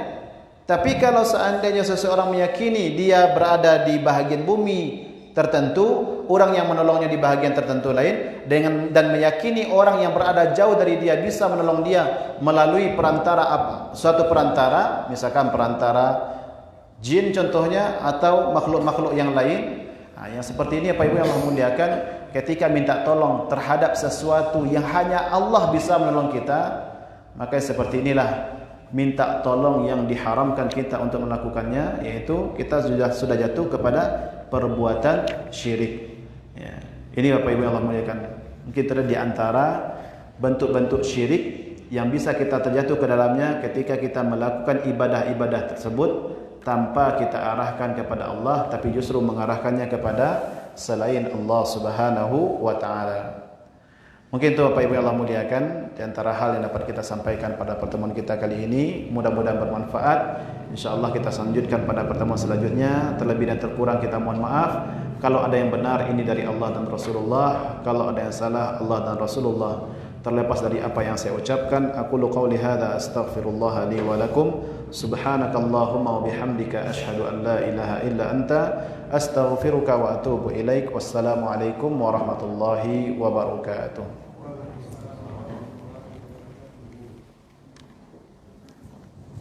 Tapi kalau seandainya seseorang meyakini dia berada di bahagian bumi tertentu, orang yang menolongnya di bahagian tertentu lain, dan meyakini orang yang berada jauh dari dia bisa menolong dia melalui suatu perantara, misalkan perantara jin contohnya, atau makhluk-makhluk yang lain. Yang seperti ini, Pak Ibu yang Allah muliakan, ketika minta tolong terhadap sesuatu yang hanya Allah bisa menolong kita, maka seperti inilah minta tolong yang diharamkan kita untuk melakukannya, yaitu kita sudah jatuh kepada perbuatan syirik. Ya. Ini Bapak Ibu yang Allah muliakan, mungkin terjadi di antara bentuk-bentuk syirik yang bisa kita terjatuh ke dalamnya ketika kita melakukan ibadah-ibadah tersebut tanpa kita arahkan kepada Allah, tapi justru mengarahkannya kepada selain Allah Subhanahu wa taala. Mungkin itu Bapak Ibu yang Allah muliakan, di antara hal yang dapat kita sampaikan pada pertemuan kita kali ini. Mudah-mudahan bermanfaat. Insyaallah kita lanjutkan pada pertemuan selanjutnya. Terlebih dan terkurang kita mohon maaf. Kalau ada yang benar, ini dari Allah dan Rasulullah. Kalau ada yang salah, Allah dan Rasulullah. Terlepas dari apa yang saya ucapkan, aqulu qauli hadza astaghfirullah li wa lakum. Subhanakallahumma wa bihamdika asyhadu an la ilaha illa anta astaghfiruka wa atubu ilaik. Wassalamu alaikum warahmatullahi wabarakatuh.